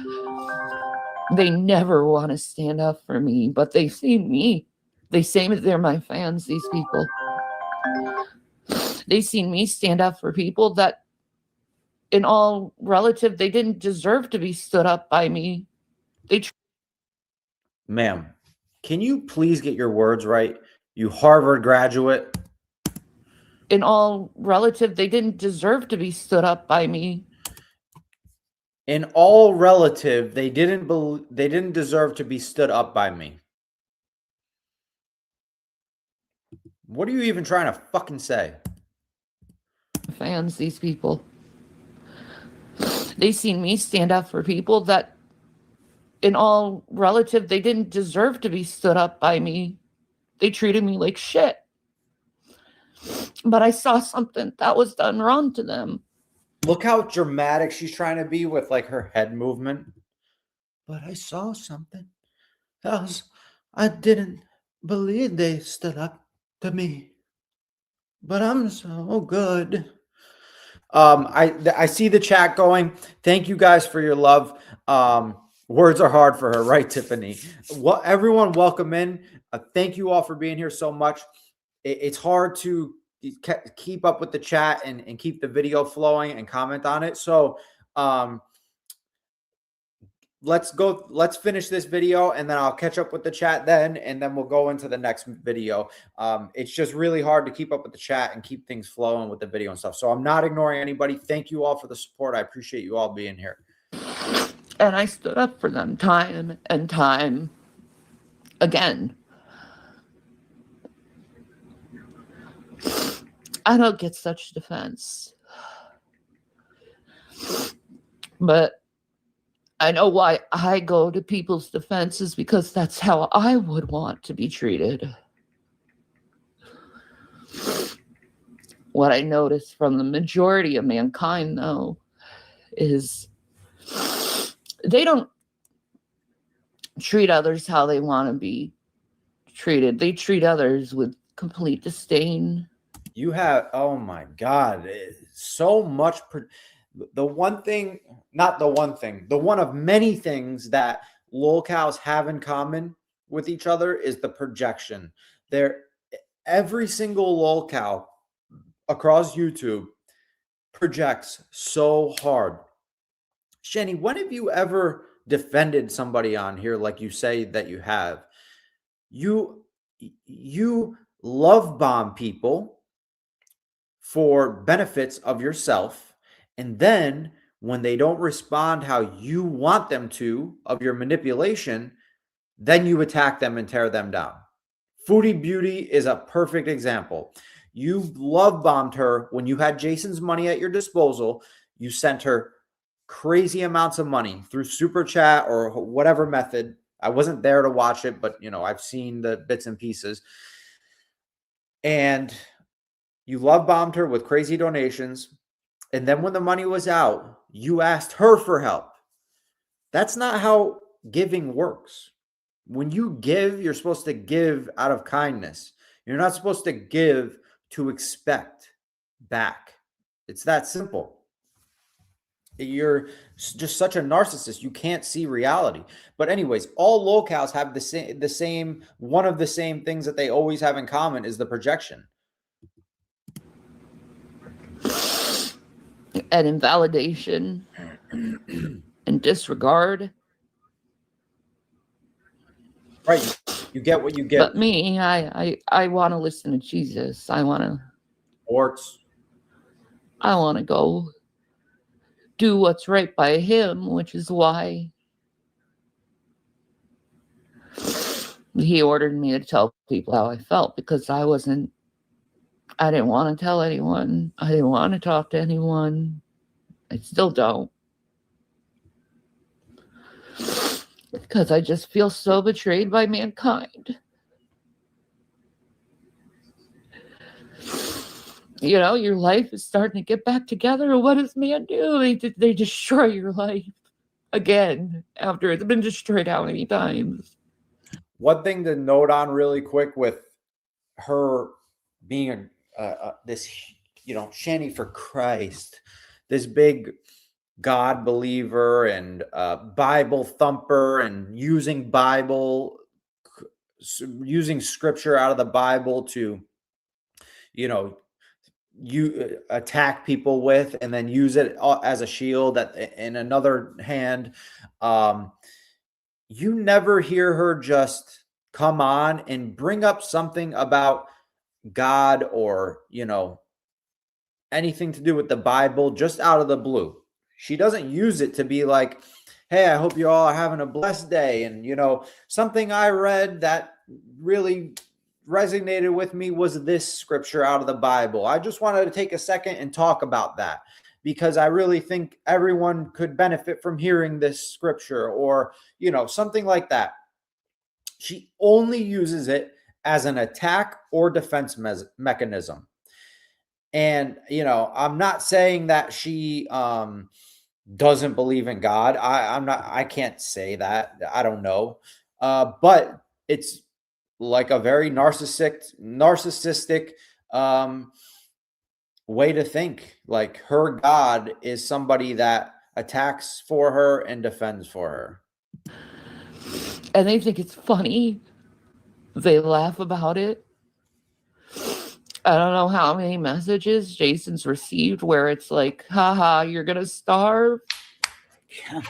they never want to stand up for me, but they see me. They say they're my fans, these people. They see me stand up for people that, in all relative, they didn't deserve to be stood up by me. Ma'am, can you please get your words right? You Harvard graduate. In all relative, they didn't deserve to be stood up by me. In all relative, they didn't deserve to be stood up by me. What are you even trying to fucking say? Fans, these people. They seen me stand up for people that, in all relative, they didn't deserve to be stood up by me. They treated me like shit. But I saw something that was done wrong to them. Look how dramatic she's trying to be with like her head movement. But I saw something else. I didn't believe they stood up to me. But I'm so good. I see the chat going. Thank you guys for your love. Words are hard for her, right, Tiffany? Well, everyone, welcome in. Thank you all for being here so much. It's hard to keep up with the chat and keep the video flowing and comment on it. So let's finish this video, and then I'll catch up with the chat then, and then we'll go into the next video. It's just really hard to keep up with the chat and keep things flowing with the video and stuff. So I'm not ignoring anybody. Thank you all for the support. I appreciate you all being here. And I stood up for them time and time again. I don't get such defense. But I know why I go to people's defenses, because that's how I would want to be treated. What I notice from the majority of mankind, though, is they don't treat others how they want to be treated. They treat others with complete disdain. You have, oh my God, so much. The one thing, not the one thing, the one of many things that lolcows have in common with each other is the projection. Every single lolcow across YouTube projects so hard. Shanny, when have you ever defended somebody on here like you say that you have? You love bomb people for benefits of yourself, and then when they don't respond how you want them to of your manipulation, then you attack them and tear them down. Foodie Beauty is a perfect example. You love bombed her when you had Jason's money at your disposal. You sent her crazy amounts of money through super chat or whatever method. I wasn't there to watch it, but I've seen the bits and pieces. And you love bombed her with crazy donations. And then when the money was out, you asked her for help. That's not how giving works. When you give, you're supposed to give out of kindness. You're not supposed to give to expect back. It's that simple. You're just such a narcissist. You can't see reality. But anyways, all lolcows have the same one of the same things that they always have in common is the projection. And invalidation and disregard. Right. You get what you get. But me, I want to listen to Jesus. I want to go do what's right by him, which is why he ordered me to tell people how I felt, because I didn't want to tell anyone. I didn't want to talk to anyone. I still don't. Because I just feel so betrayed by mankind. Your life is starting to get back together. What does man do? They destroy your life again after it's been destroyed how many times? One thing to note on really quick with her being this, Shanny for Christ, this big God believer and Bible thumper and using scripture out of the Bible to, you attack people with, and then use it as a shield in another hand. You never hear her just come on and bring up something about God or, anything to do with the Bible just out of the blue. She doesn't use it to be like, hey, I hope you all are having a blessed day. And, something I read that really resonated with me was this scripture out of the Bible. I just wanted to take a second and talk about that because I really think everyone could benefit from hearing this scripture or, something like that. She only uses it as an attack or defense mechanism. And, I'm not saying that she doesn't believe in God. I can't say that. I don't know. But it's like a very narcissistic way to think. Like her God is somebody that attacks for her and defends for her. And they think it's funny. They laugh about it. I don't know how many messages Jason's received where it's like, haha, you're going to starve. Yeah.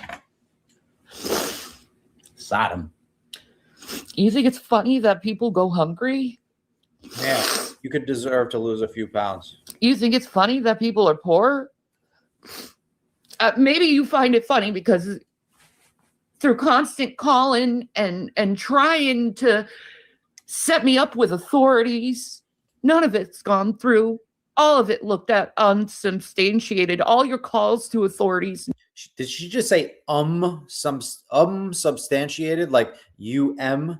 Sodom. You think it's funny that people go hungry? Yeah, you could deserve to lose a few pounds. You think it's funny that people are poor? Maybe you find it funny because through constant calling and trying to set me up with authorities, none of it's gone through. All of it looked at unsubstantiated. All your calls to authorities. Did she just say substantiated, like UM?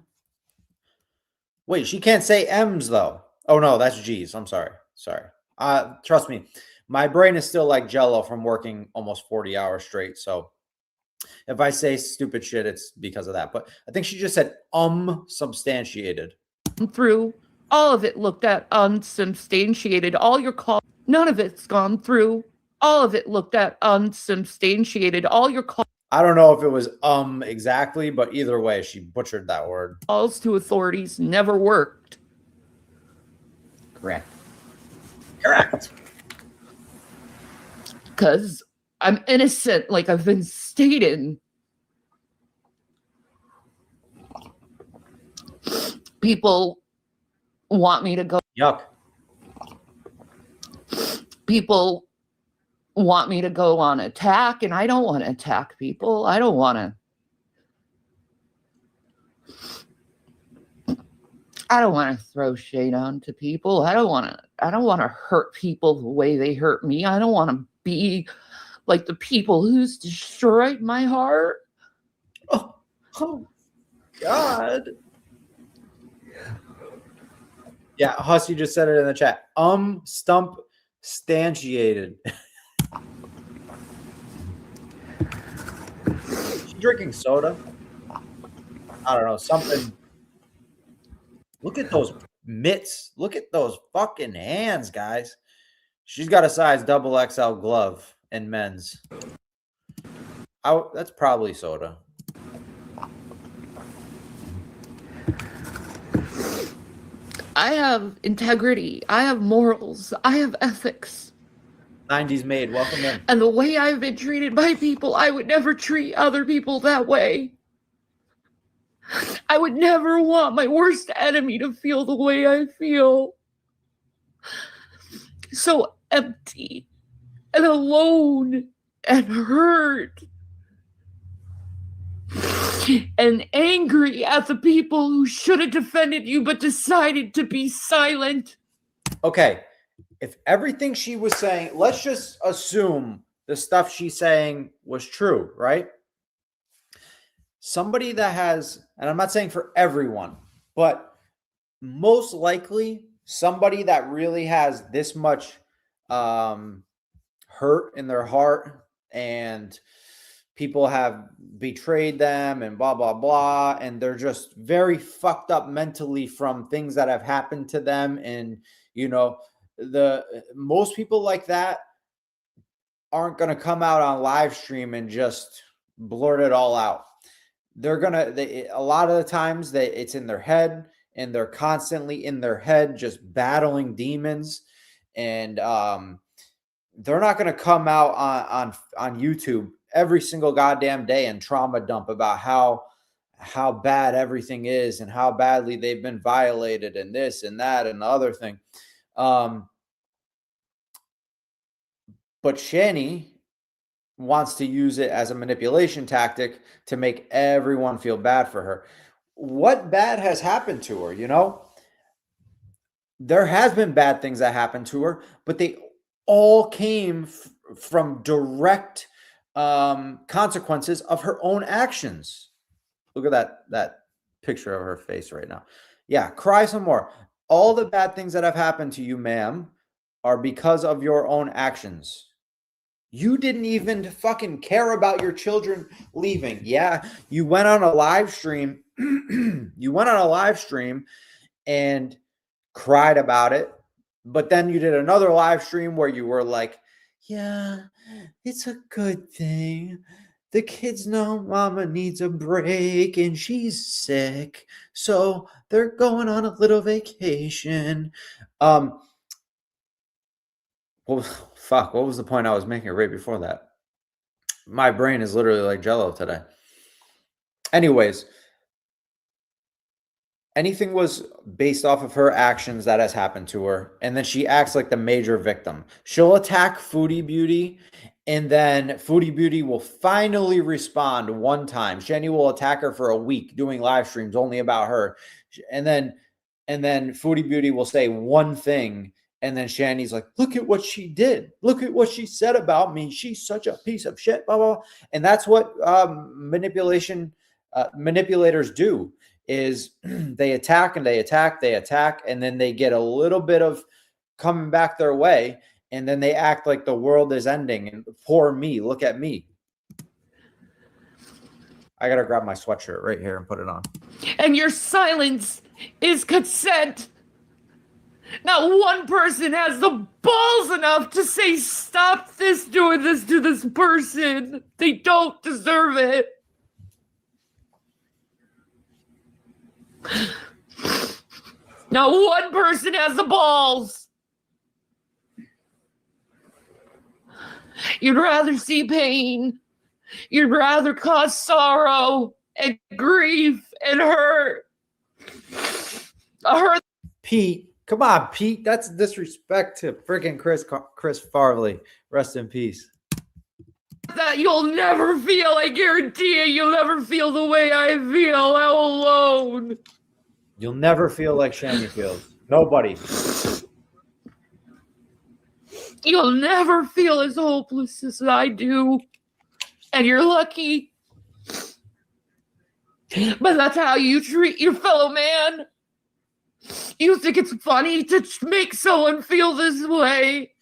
Wait, she can't say M's though. Oh no, that's G's. I'm sorry. Trust me, my brain is still like Jello from working almost 40 hours straight. So if I say stupid shit, it's because of that. But I think she just said substantiated. Through all of it looked at unsubstantiated. All your calls, none of it's gone through. All of it looked at unsubstantiated. All your calls. I don't know if it was exactly, but either way, she butchered that word. Calls to authorities never worked. Correct. Because I'm innocent, like I've been stated. People want me to go. Yuck. People want me to go on attack, and I don't want to attack people. I don't want to throw shade onto people. I don't want to hurt people the way they hurt me. I don't want to be like the people who's destroyed my heart. Oh God. Yeah, Hussy just said it in the chat. Stump stanchiated. She drinking soda? I don't know, something. Look at those mitts. Look at those fucking hands, guys. She's got a size XXL glove in men's. That's probably soda. I have integrity. I have morals. I have ethics. 90s made. Welcome in. And the way I've been treated by people, I would never treat other people that way. I would never want my worst enemy to feel the way I feel. So empty and alone and hurt and angry at the people who should have defended you but decided to be silent. Okay, if everything she was saying, let's just assume the stuff she's saying was true, right? Somebody that has, and I'm not saying for everyone, but most likely somebody that really has this much hurt in their heart and people have betrayed them and blah, blah, blah. And they're just very fucked up mentally from things that have happened to them. And, you know, most people like that aren't going to come out on live stream and just blurt it all out. They're going to, a lot of the times it's in their head and they're constantly in their head, just battling demons. And they're not going to come out on YouTube every single goddamn day and trauma dump about how bad everything is and how badly they've been violated and this and that and the other thing. But Shanny wants to use it as a manipulation tactic to make everyone feel bad for her. What bad has happened to her? You know, there has been bad things that happened to her, but they all came from direct consequences of her own actions. Look at that picture of her face right now. Yeah, cry some more. All the bad things that have happened to you, ma'am, are because of your own actions. You didn't even fucking care about your children leaving. Yeah, you went on a live stream. You went on a live stream and cried about it. But then you did another live stream where you were like, yeah, it's a good thing. The kids know mama needs a break and she's sick. So they're going on a little vacation. Well, fuck, what was the point I was making right before that? My brain is literally like Jello today. Anyways, anything was based off of her actions that has happened to her, and then she acts like the major victim. She'll attack Foodie Beauty, and then Foodie Beauty will finally respond one time. Shanny will attack her for a week doing live streams only about her, and then Foodie Beauty will say one thing, and then Shanny's like, look at what she did, look at what she said about me, she's such a piece of shit, blah blah blah. And that's what manipulators do, is they attack and they attack, and then they get a little bit of coming back their way, and then they act like the world is ending and poor me, look at me. I gotta grab my sweatshirt right here and put it on. And your silence is consent. Not one person has the balls enough to say, stop this, doing this to this person. They don't deserve it. Not one person has the balls. You'd rather see pain. You'd rather cause sorrow and grief and hurt. Pete, come on, Pete. That's disrespect to freaking Chris Farley. Rest in peace. That you'll never feel, I guarantee it, you'll never feel the way I feel. How alone. You'll never feel like Shanny feels. Nobody. You'll never feel as hopeless as I do. And you're lucky. But that's how you treat your fellow man. You think it's funny to make someone feel this way?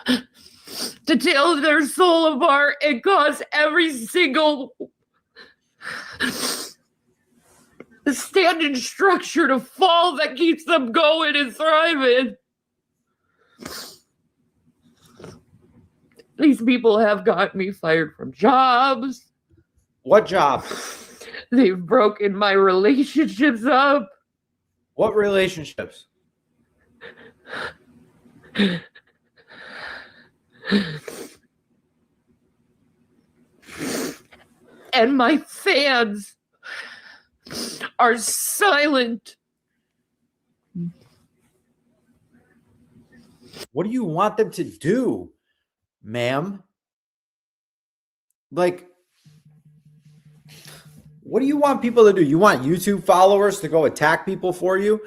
To tear their soul apart and cause every single standing structure to fall that keeps them going and thriving. These people have got me fired from jobs. What job? They've broken my relationships up. What relationships? And my fans are silent. What do you want them to do, ma'am? Like, what do you want people to do? You want YouTube followers to go attack people for you?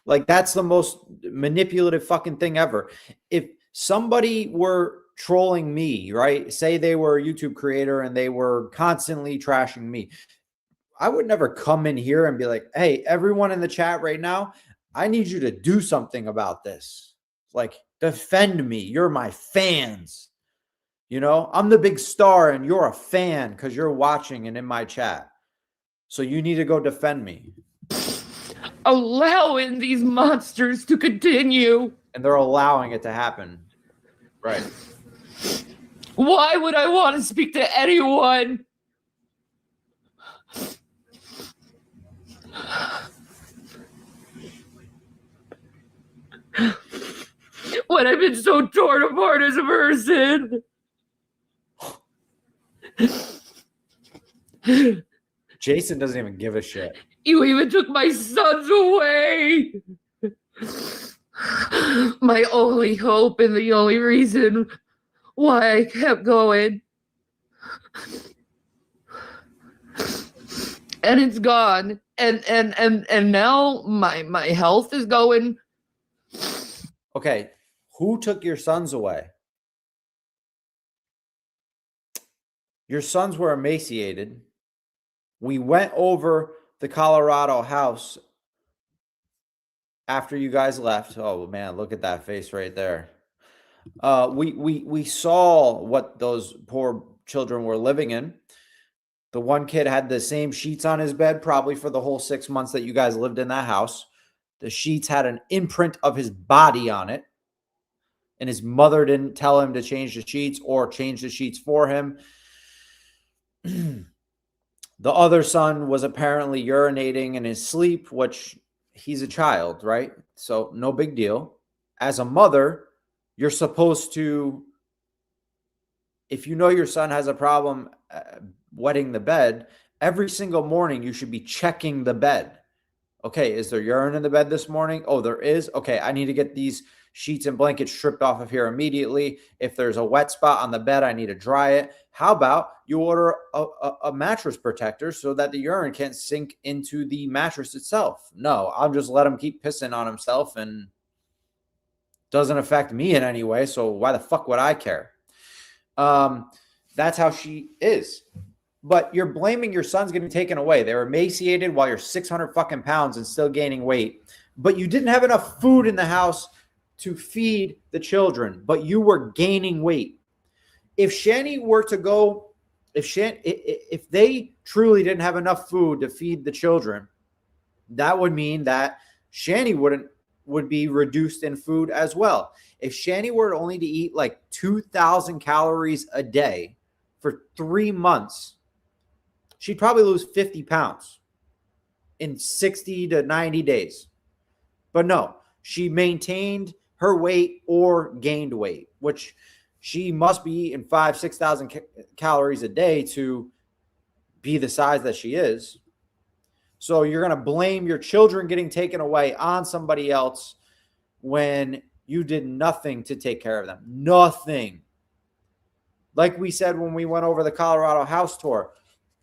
Like, that's the most manipulative fucking thing ever. If somebody were trolling me, right? Say they were a YouTube creator and they were constantly trashing me, I would never come in here and be like, hey, everyone in the chat right now, I need you to do something about this. Like, defend me. You're my fans. You know, I'm the big star and you're a fan because you're watching and in my chat. So you need to go defend me. Allowing these monsters to continue. And they're allowing it to happen. Right. Why would I want to speak to anyone? When I've been so torn apart as a person. Jason doesn't even give a shit. You even took my sons away. My only hope and the only reason why I kept going. And it's gone. And now my health is going. Okay, who took your sons away? Your sons were emaciated. We went over the Colorado house after you guys left. Oh man, look at that face right there. We saw what those poor children were living in. The one kid had the same sheets on his bed probably for the whole 6 months that you guys lived in that house. The sheets had an imprint of his body on it. And his mother didn't tell him to change the sheets or change the sheets for him. The other son was apparently urinating in his sleep, which he's a child, right? So no big deal. As a mother, you're supposed to, if you know your son has a problem wetting the bed, Every single morning, you should be checking the bed. Okay, is there urine in the bed this morning? Oh, there is. Okay, I need to get these sheets and blankets stripped off of here immediately. If there's a wet spot on the bed, I need to dry it. How about you order a mattress protector so that the urine can't sink into the mattress itself? No, I'll just let him keep pissing on himself and doesn't affect me in any way. So why the fuck would I care? That's how she is. But you're blaming your son's getting taken away. They're emaciated while you're 600 fucking pounds and still gaining weight. But you didn't have enough food in the house to feed the children, but you were gaining weight. If Shanny were to go, if they truly didn't have enough food to feed the children, that would mean that Shanny would be reduced in food as well. If Shanny were only to eat like 2,000 calories a day for 3 months, she'd probably lose 50 pounds in 60 to 90 days. But no, she maintained her weight or gained weight, which she must be eating 6,000 calories a day to be the size that she is. So you're going to blame your children getting taken away on somebody else when you did nothing to take care of them. Nothing. Like we said when we went over the Colorado house tour,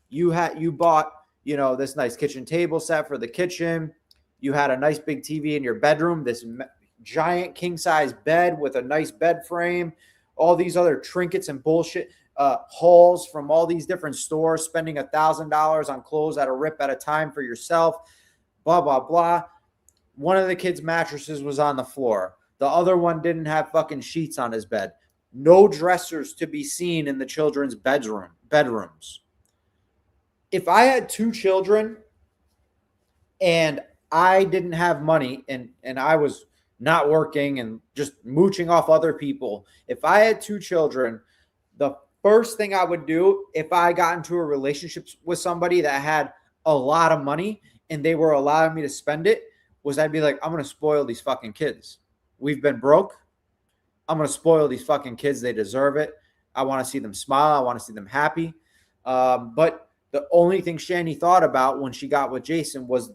you bought, this nice kitchen table set for the kitchen. You had a nice big TV in your bedroom, this giant king size bed with a nice bed frame, all these other trinkets and bullshit hauls from all these different stores, spending $1,000 on clothes at a rip at a time for yourself, blah, blah, blah. One of the kids' mattresses was on the floor. The other one didn't have fucking sheets on his bed. No dressers to be seen in the children's bedrooms. If I had 2 children and I didn't have money and I was not working and just mooching off other people, if I had 2 children, the first thing I would do if I got into a relationship with somebody that had a lot of money and they were allowing me to spend it was I'd be like, I'm going to spoil these fucking kids. We've been broke. I'm going to spoil these fucking kids. They deserve it. I want to see them smile. I want to see them happy. But the only thing Shanny thought about when she got with Jason was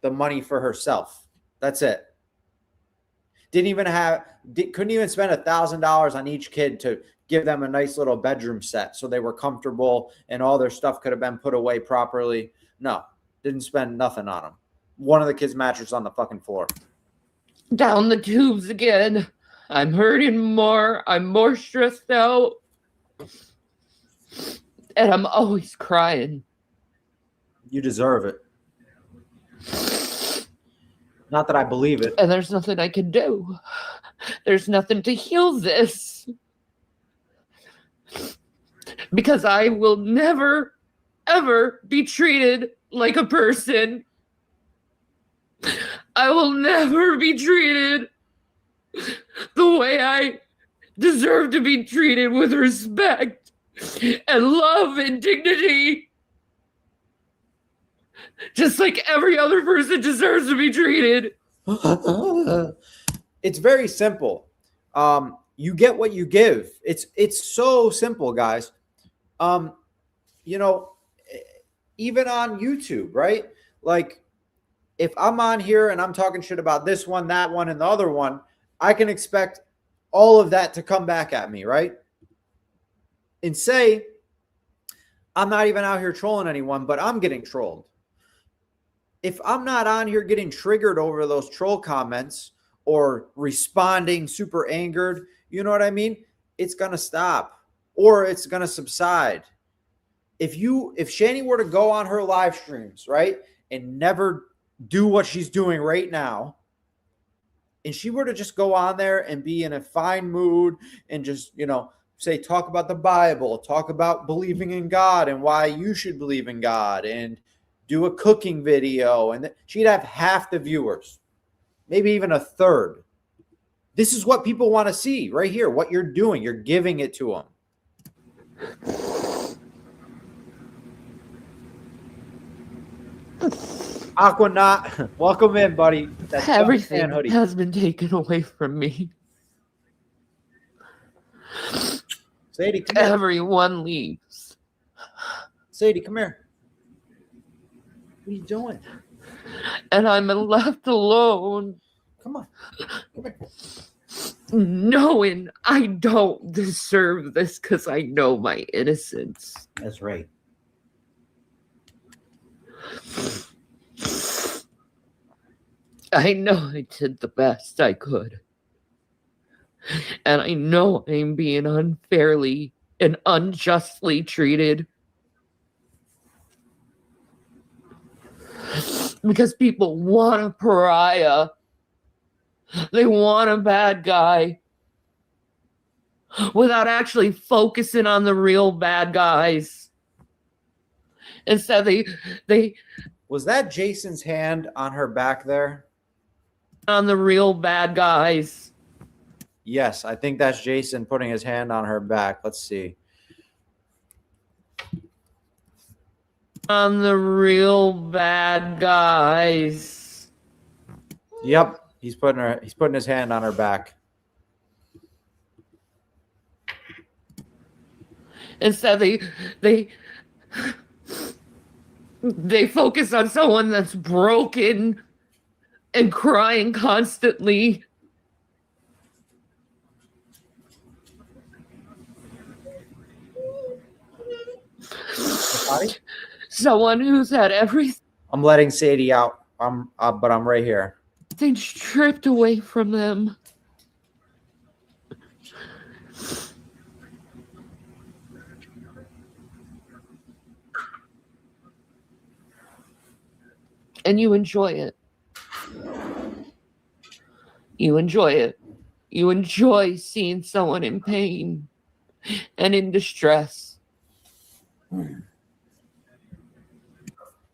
the money for herself. That's it. Couldn't even spend $1,000 on each kid to give them a nice little bedroom set so they were comfortable and all their stuff could have been put away properly. No, didn't spend nothing on them. One of the kids' mattress on the fucking floor. Down the tubes again. I'm hurting more. I'm more stressed out. And I'm always crying. You deserve it. Not that I believe it. And there's nothing I can do. There's nothing to heal this. Because I will never, ever be treated like a person. I will never be treated the way I deserve to be treated, with respect and love and dignity. Just like every other person deserves to be treated. It's very simple. You get what you give. It's so simple, guys. Even on YouTube, right? Like, if I'm on here and I'm talking shit about this one, that one, and the other one, I can expect all of that to come back at me, right? And say, I'm not even out here trolling anyone, but I'm getting trolled. If I'm not on here getting triggered over those troll comments or responding super angered, you know what I mean? It's going to stop or it's going to subside. If Shanny were to go on her live streams, right, and never do what she's doing right now, and she were to just go on there and be in a fine mood and just, say, talk about the Bible, talk about believing in God and why you should believe in God, and do a cooking video, and she'd have half the viewers, maybe even a third. This is what people want to see right here. What you're doing, you're giving it to them. Aquanaut, welcome in, buddy. That's everything has been taken away from me. Sadie, come here. Everyone leaves. Sadie, come here. What are you doing? And I'm left alone, Come on. Come here. knowing I don't deserve this because I know my innocence. That's right. I know I did the best I could. And I know I'm being unfairly and unjustly treated. Because people want a pariah. They want a bad guy without actually focusing on the real bad guys. Instead, they Was that Jason's hand on her back there? on the real bad guys. Yes, I think that's Jason putting his hand on her back. Let's see. On the real bad guys. Yep, he's putting his hand on her back. Instead, they focus on someone that's broken and crying constantly. Someone who's had everything I'm letting Sadie out. But I'm right here. stripped away from them. And you enjoy it. You enjoy it. You enjoy seeing someone in pain and in distress.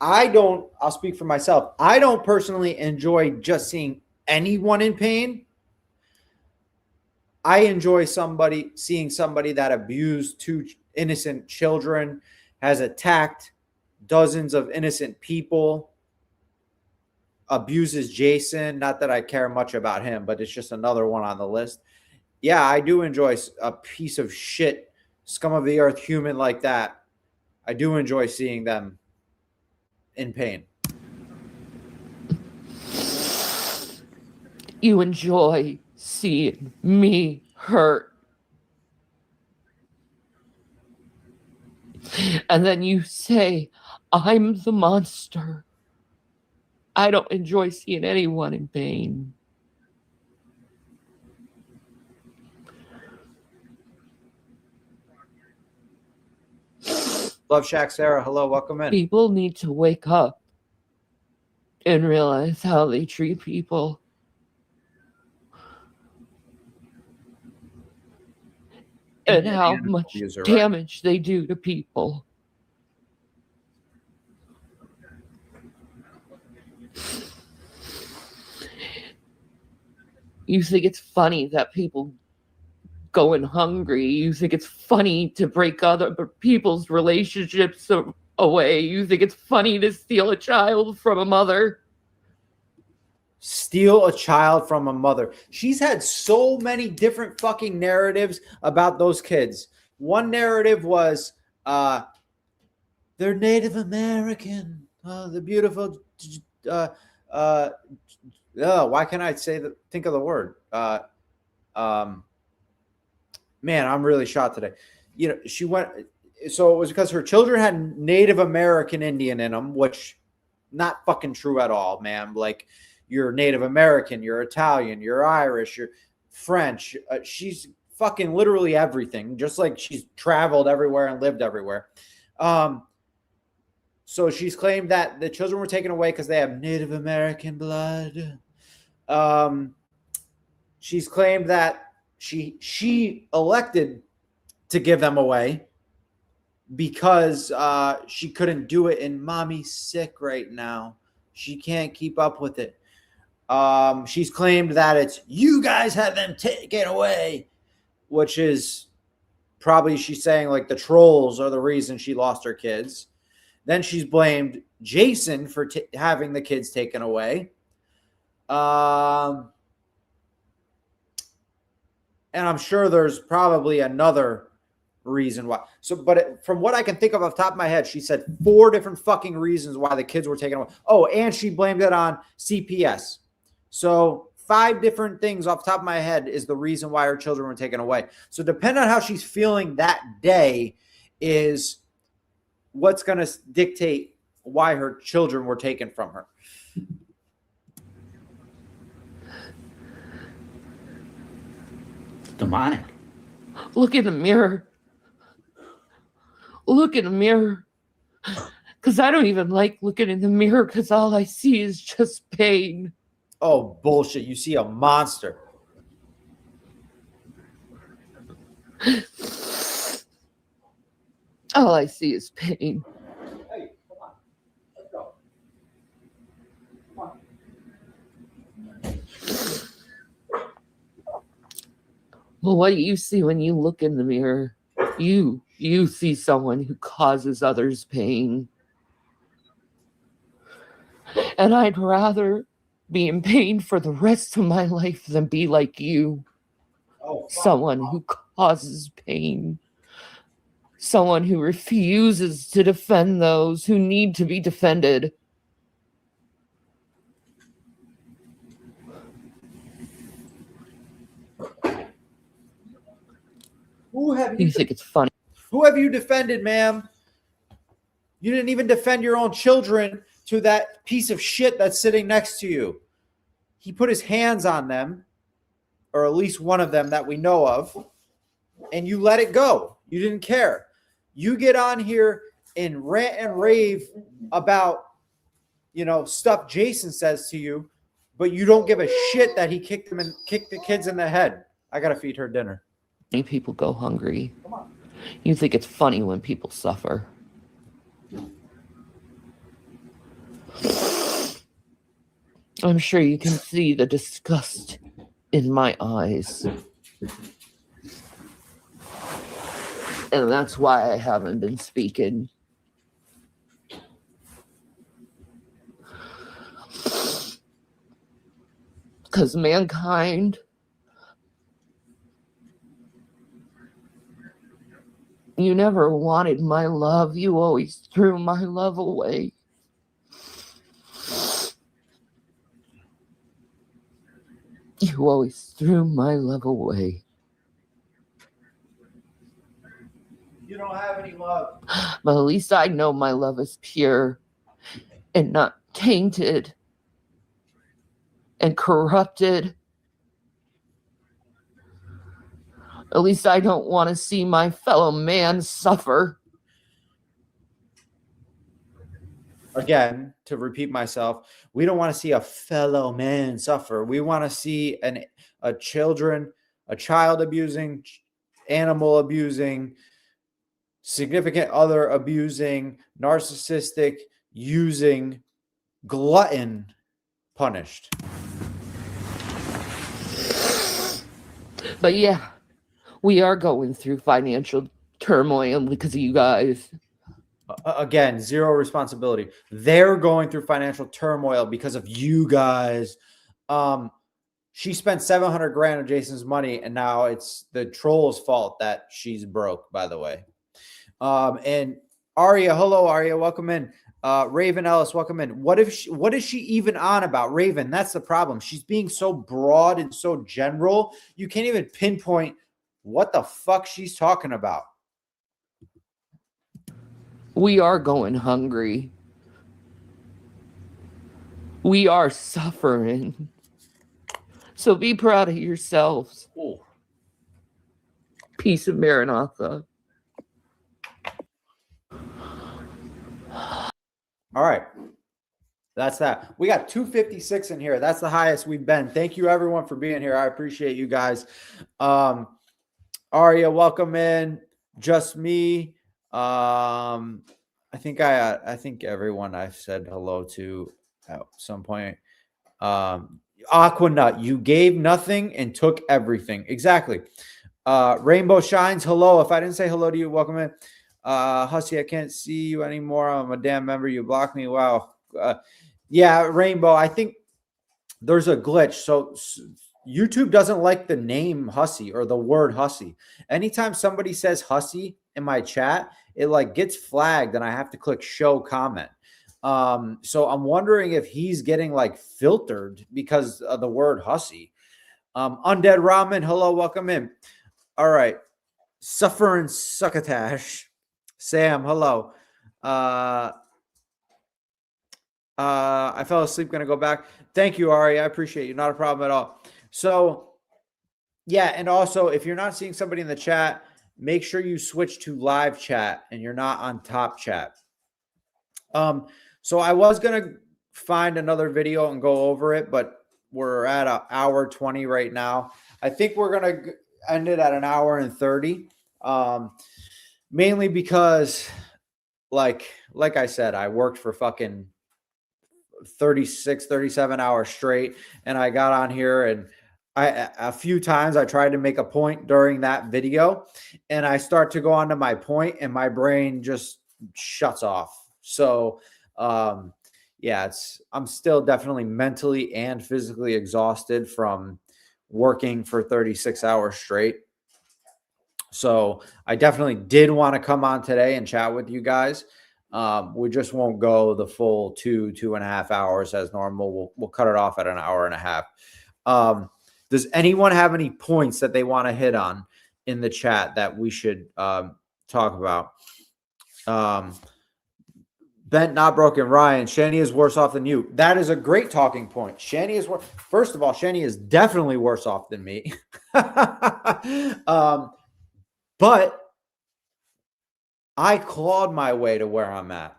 I'll speak for myself. I don't personally enjoy just seeing anyone in pain. I enjoy seeing somebody that abused two innocent children, has attacked dozens of innocent people, abuses Jason. Not that I care much about him, but it's just another one on the list. Yeah, I do enjoy a piece of shit, scum of the earth human like that. I do enjoy seeing them in pain. You enjoy seeing me hurt. And then you say, I'm the monster. I don't enjoy seeing anyone in pain. Love Shack Sarah, hello, welcome in. People need to wake up and realize how they treat people. And how much damage they do to people. You think it's funny that people going hungry. You think it's funny to break other people's relationships away. You think it's funny to steal a child from a mother. Steal a child from a mother. She's had so many different fucking narratives about those kids. One narrative was they're Native American. The beautiful why can't I think of the word? Man, I'm really shot today. You know, so it was because her children had Native American Indian in them, which not fucking true at all, man. Like, you're Native American, you're Italian, you're Irish, you're French. She's fucking literally everything, just like she's traveled everywhere and lived everywhere. So she's claimed that the children were taken away because they have Native American blood. She's claimed that she elected to give them away because she couldn't do it, and mommy's sick right now. She can't keep up with it. She's claimed that it's you guys have them taken away, which is probably she's saying like the trolls are the reason she lost her kids. Then she's blamed Jason for having the kids taken away. And I'm sure there's probably another reason why. So, but from what I can think of off the top of my head, she said 4 different fucking reasons why the kids were taken away. Oh, and she blamed it on CPS. So 5 different things off the top of my head is the reason why her children were taken away. So depending on how she's feeling that day is what's going to dictate why her children were taken from her. Demonic. Look in the mirror. Look in the mirror. Because I don't even like looking in the mirror because all I see is just pain. Oh, bullshit. You see a monster. All I see is pain. Hey, come on. Let's go. Come on. Well, what do you see when you look in the mirror? You see someone who causes others pain. And I'd rather be in pain for the rest of my life than be like you. Oh, Someone who causes pain. Someone who refuses to defend those who need to be defended. who have You think it's funny? Who have you defended, ma'am? You didn't even defend your own children to that piece of shit that's sitting next to you. He put his hands on them, or at least one of them that we know of, and you let it go. You didn't care. You get on here and rant and rave about, stuff Jason says to you, but you don't give a shit that he kicked the kids in the head. I gotta feed her dinner. Many people go hungry. Come on. You think it's funny when people suffer. I'm sure you can see the disgust in my eyes. And that's why I haven't been speaking. Because mankind, you never wanted my love. You always threw my love away. You always threw my love away. You don't have any love. But at least I know my love is pure and not tainted and corrupted. At least I don't want to see my fellow man suffer. Again, to repeat myself, we don't want to see a fellow man suffer. We want to see a child abusing, animal abusing, significant other abusing, narcissistic using, glutton punished. But yeah, we are going through financial turmoil because of you guys. Again, zero responsibility. They're going through financial turmoil because of you guys. She spent $700,000 of Jason's money, and now it's the troll's fault that she's broke, by the way. And Aria, hello, Aria, welcome in. Raven Ellis, welcome in. What is she even on about? Raven, that's the problem. She's being so broad and so general, you can't even pinpoint what the fuck she's talking about. We are going hungry. We are suffering. So be proud of yourselves. Ooh. Piece of Maranatha. All right. That's that. We got 256 in here. That's the highest we've been. Thank you everyone for being here. I appreciate you guys. Aria, welcome in. Just me. I think everyone I've said hello to at some point. Aquanut, you gave nothing and took everything. Exactly. Rainbow Shines, hello. If I didn't say hello to you, welcome in. Hussy, I can't see you anymore. I'm a damn member. You blocked me. Wow. Yeah, Rainbow, I think there's a glitch. So YouTube doesn't like the name hussy or the word hussy. Anytime somebody says hussy in my chat, it like gets flagged and I have to click show comment. So I'm wondering if he's getting like filtered because of the word hussy. Undead Ramen, hello, welcome in. All right. Suffer and Succotash. Sam, hello. I fell asleep, gonna go back. Thank you, Ari. I appreciate you. Not a problem at all. So yeah, and also if you're not seeing somebody in the chat, make sure you switch to live chat and you're not on top chat. So I was gonna find another video and go over it, but we're at an hour 20 right now. I think we're gonna end it at an hour and 30. Mainly because like I said, I worked for fucking 36, 37 hours straight. And I got on here and a few times I tried to make a point during that video and I start to go on to my point and my brain just shuts off. So, yeah, I'm still definitely mentally and physically exhausted from working for 36 hours straight. So I definitely did want to come on today and chat with you guys. We just won't go the full 2.5 hours as normal. We'll cut it off at an hour and a half. Does anyone have any points that they want to hit on in the chat that we should talk about? Bent, not broken. Ryan, Shanny is worse off than you. That is a great talking point. Shanny is worse. First of all, Shanny is definitely worse off than me. But I clawed my way to where I'm at.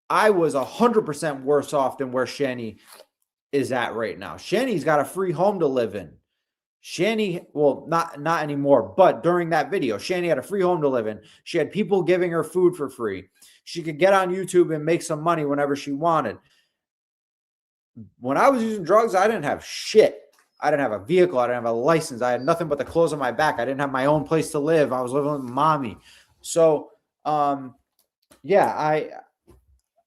I was 100% worse off than where Shanny is at right now. Shanny's got a free home to live in. Shanny, well, not anymore, but during that video, Shanny had a free home to live in. She had people giving her food for free. She could get on YouTube and make some money whenever she wanted. When I was using drugs, I didn't have shit. I didn't have a vehicle. I didn't have a license. I had nothing but the clothes on my back. I didn't have my own place to live. I was living with mommy. So, yeah,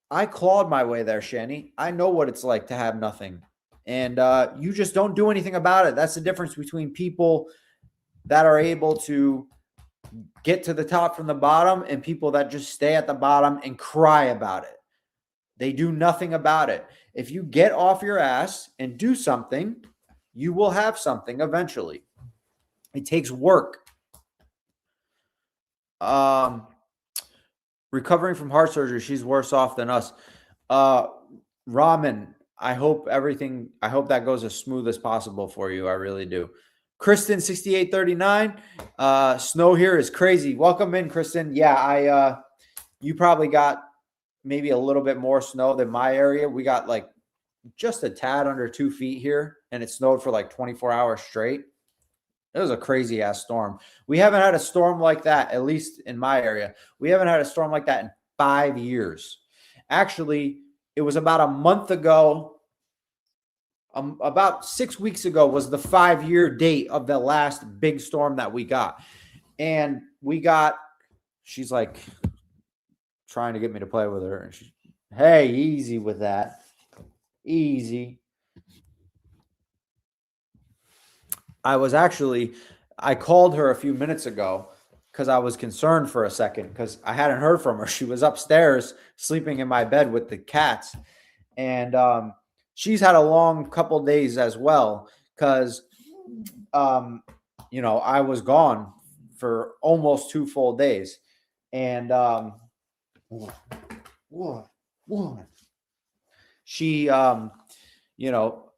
I clawed my way there, Shanny. I know what it's like to have nothing. And you just don't do anything about it. That's the difference between people that are able to get to the top from the bottom and people that just stay at the bottom and cry about it. They do nothing about it. If you get off your ass and do something, you will have something eventually. It takes work. Recovering from heart surgery, she's worse off than us. Ramen, I hope that goes as smooth as possible for you. I really do. Kristen 6839. Snow here is crazy. Welcome in, Kristen. Yeah, you probably got maybe a little bit more snow than my area. We got like just a tad under 2 feet here, and it snowed for like 24 hours straight. It was a crazy ass storm. We haven't had a storm like that, at least in my area. We haven't had a storm like that in 5 years. Actually, it was about a month ago. About 6 weeks ago was the 5-year date of the last big storm that we got. And she's like trying to get me to play with her. And hey, easy with that. Easy. I called her a few minutes ago because I was concerned for a second because I hadn't heard from her. She was upstairs sleeping in my bed with the cats. And she's had a long couple days as well because, I was gone for almost 2 full days. And she,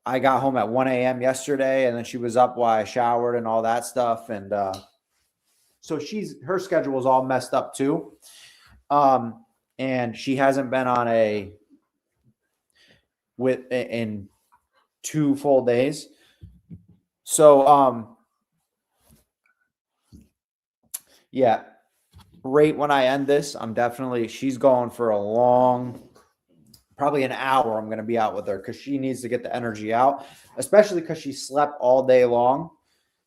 I got home at 1 a.m. yesterday, and then she was up while I showered and all that stuff. And so her schedule is all messed up too. And she hasn't been on in 2 full days. So, yeah, right when I end this, she's going for a long, probably an hour. I'm going to be out with her because she needs to get the energy out, especially because she slept all day long.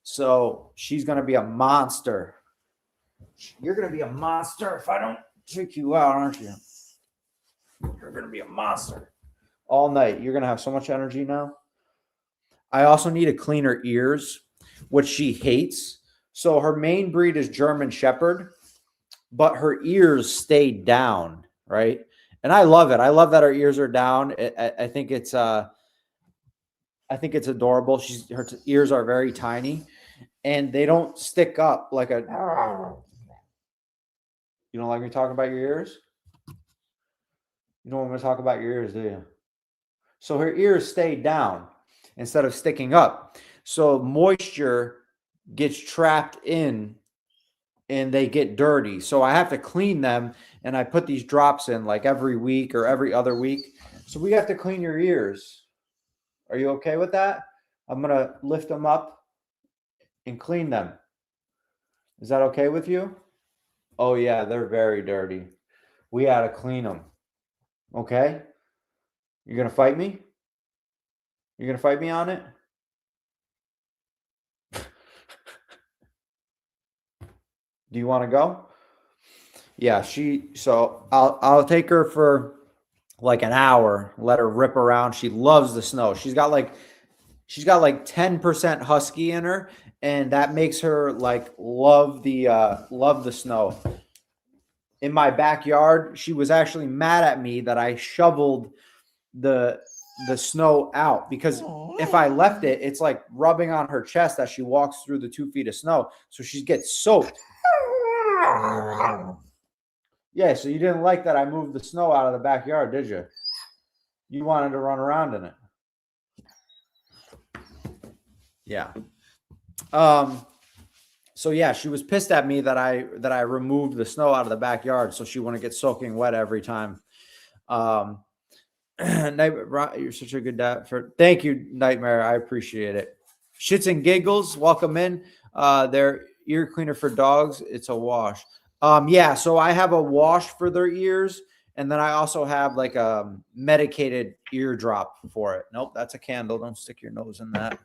So she's going to be a monster. You're going to be a monster if I don't take you out, aren't you? You're going to be a monster all night. You're going to have so much energy now. I also need to clean her ears, which she hates. So her main breed is German Shepherd, but her ears stay down, right? And I love it. I love that her ears are down. I think it's adorable. Her ears are very tiny, and they don't stick up like a. You don't like me talking about your ears? You don't want me to talk about your ears, do you? So her ears stay down instead of sticking up. So moisture gets trapped in and they get dirty. So I have to clean them, and I put these drops in like every week or every other week. So we have to clean your ears. Are you okay with that? I'm going to lift them up and clean them. Is that okay with you? Oh, yeah, they're very dirty. We got to clean them. Okay? You're going to fight me? You're going to fight me on it? Do you want to go? Yeah, so I'll take her for like an hour, let her rip around. She loves the snow. She's got like 10% husky in her, and that makes her like love the snow. In my backyard, she was actually mad at me that I shoveled the snow out, because if I left it, it's like rubbing on her chest as she walks through the 2 feet of snow. So she gets soaked. Yeah, so you didn't like that I moved the snow out of the backyard, did you? You wanted to run around in it. Yeah. So yeah, she was pissed at me that I removed the snow out of the backyard so she wouldn't get soaking wet every time. Nightmare, you're such a good dad. Thank you, Nightmare. I appreciate it. Shits and Giggles, welcome in. Their ear cleaner for dogs. It's a wash. Yeah, so I have a wash for their ears, and then I also have like a medicated ear drop for it. Nope, that's a candle. Don't stick your nose in that.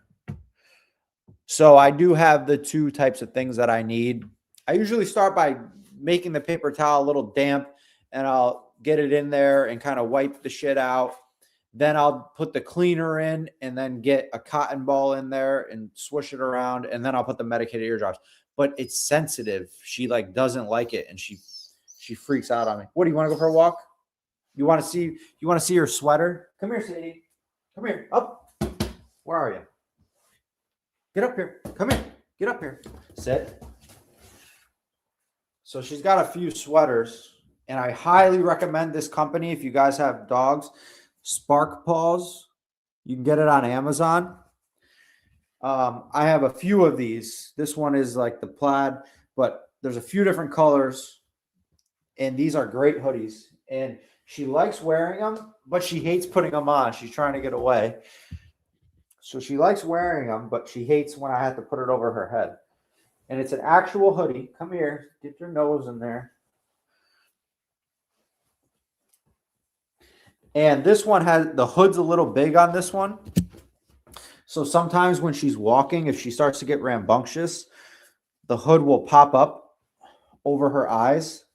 So I do have the 2 types of things that I need. I usually start by making the paper towel a little damp, and I'll get it in there and kind of wipe the shit out. Then I'll put the cleaner in and then get a cotton ball in there and swish it around. And then I'll put the medicated ear drops. But it's sensitive. She like doesn't like it, and she freaks out on me. What, do you want to go for a walk? You want to see her sweater? Come here, Sadie. Come here. Up. Where are you? Get up here. Come here. Get up here. Sit. So she's got a few sweaters, and I highly recommend this company if you guys have dogs. Spark Paws. You can get it on Amazon. I have a few of these. This one is like the plaid, but there's a few different colors, and these are great hoodies. And she likes wearing them, but she hates putting them on. She's trying to get away. So she likes wearing them, but she hates when I have to put it over her head. And it's an actual hoodie. Come here. Get your nose in there. And this one the hood's a little big on this one. So sometimes when she's walking, if she starts to get rambunctious, the hood will pop up over her eyes.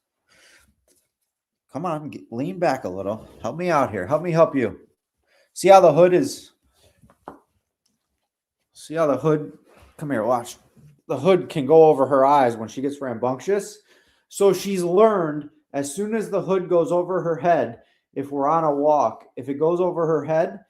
Come on, lean back a little. Help me out here. Help me help you. See how the hood is? See how the hood, come here, watch. The hood can go over her eyes when she gets rambunctious. So she's learned as soon as the hood goes over her head, if we're on a walk, if it goes over her head,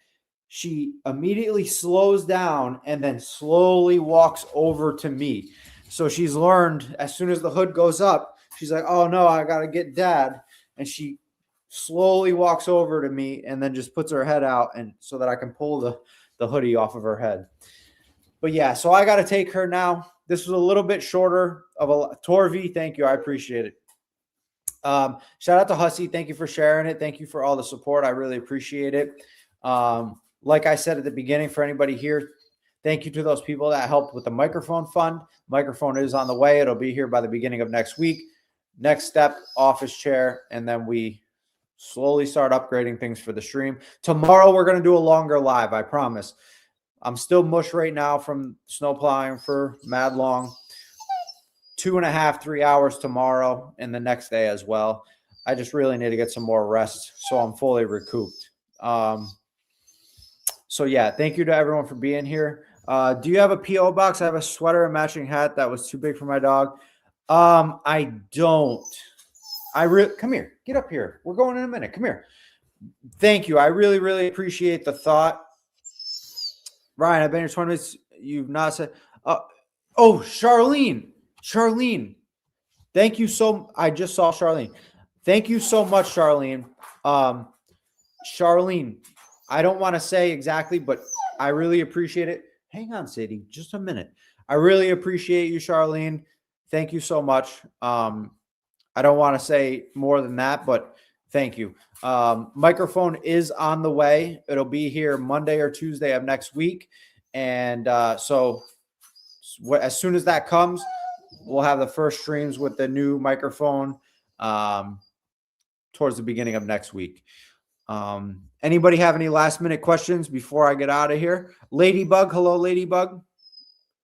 she immediately slows down and then slowly walks over to me. So she's learned as soon as the hood goes up, she's like, oh no, I got to get dad. And she slowly walks over to me and then just puts her head out, and so that I can pull the hoodie off of her head. But yeah, so I got to take her now. This was a little bit shorter of a Torvi. Thank you. I appreciate it. Shout out to Hussey. Thank you for sharing it. Thank you for all the support. I really appreciate it. Like I said at the beginning, for anybody here, thank you to those people that helped with the microphone fund. Microphone is on the way. It'll be here by the beginning of next week. Next step, office chair, and then we slowly start upgrading things for the stream. Tomorrow, we're going to do a longer live, I promise. I'm still mush right now from snow plowing for mad long. 2.5, 3 hours tomorrow and the next day as well. I just really need to get some more rest so I'm fully recouped. So yeah, thank you to everyone for being here. Do you have a PO box? I have a sweater and matching hat that was too big for my dog. I don't. Come here. Get up here. We're going in a minute. Come here. Thank you. I really, really appreciate the thought. Ryan, I've been here 20 minutes. You've not said. Oh, Charlene. Thank you so. I just saw Charlene. Thank you so much, Charlene. Charlene, I don't want to say exactly, but I really appreciate it. Hang on, Sadie, just a minute. I really appreciate you, Charlene. Thank you so much. I don't want to say more than that, but thank you. Microphone is on the way. It'll be here Monday or Tuesday of next week. And so as soon as that comes, we'll have the first streams with the new microphone towards the beginning of next week. Anybody have any last minute questions before I get out of here? Ladybug, hello, Ladybug.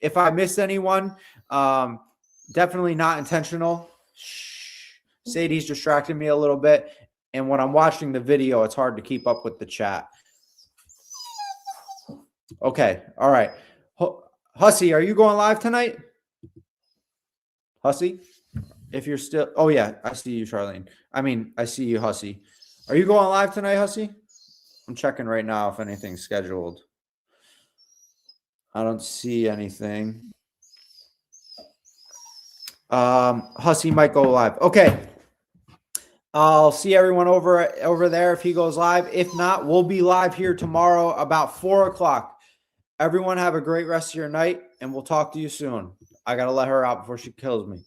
If I missed anyone, definitely not intentional. Sadie's distracting me a little bit. And when I'm watching the video, it's hard to keep up with the chat. Okay. All right. Hussy, are you going live tonight? Hussy, if you're still, oh yeah, I see you, Charlene. I see you, Hussy. Are you going live tonight, Hussy? I'm checking right now if anything's scheduled. I don't see anything. Hussy might go live. Okay. I'll see everyone over there if he goes live. If not, we'll be live here tomorrow about 4 o'clock. Everyone have a great rest of your night, and we'll talk to you soon. I got to let her out before she kills me.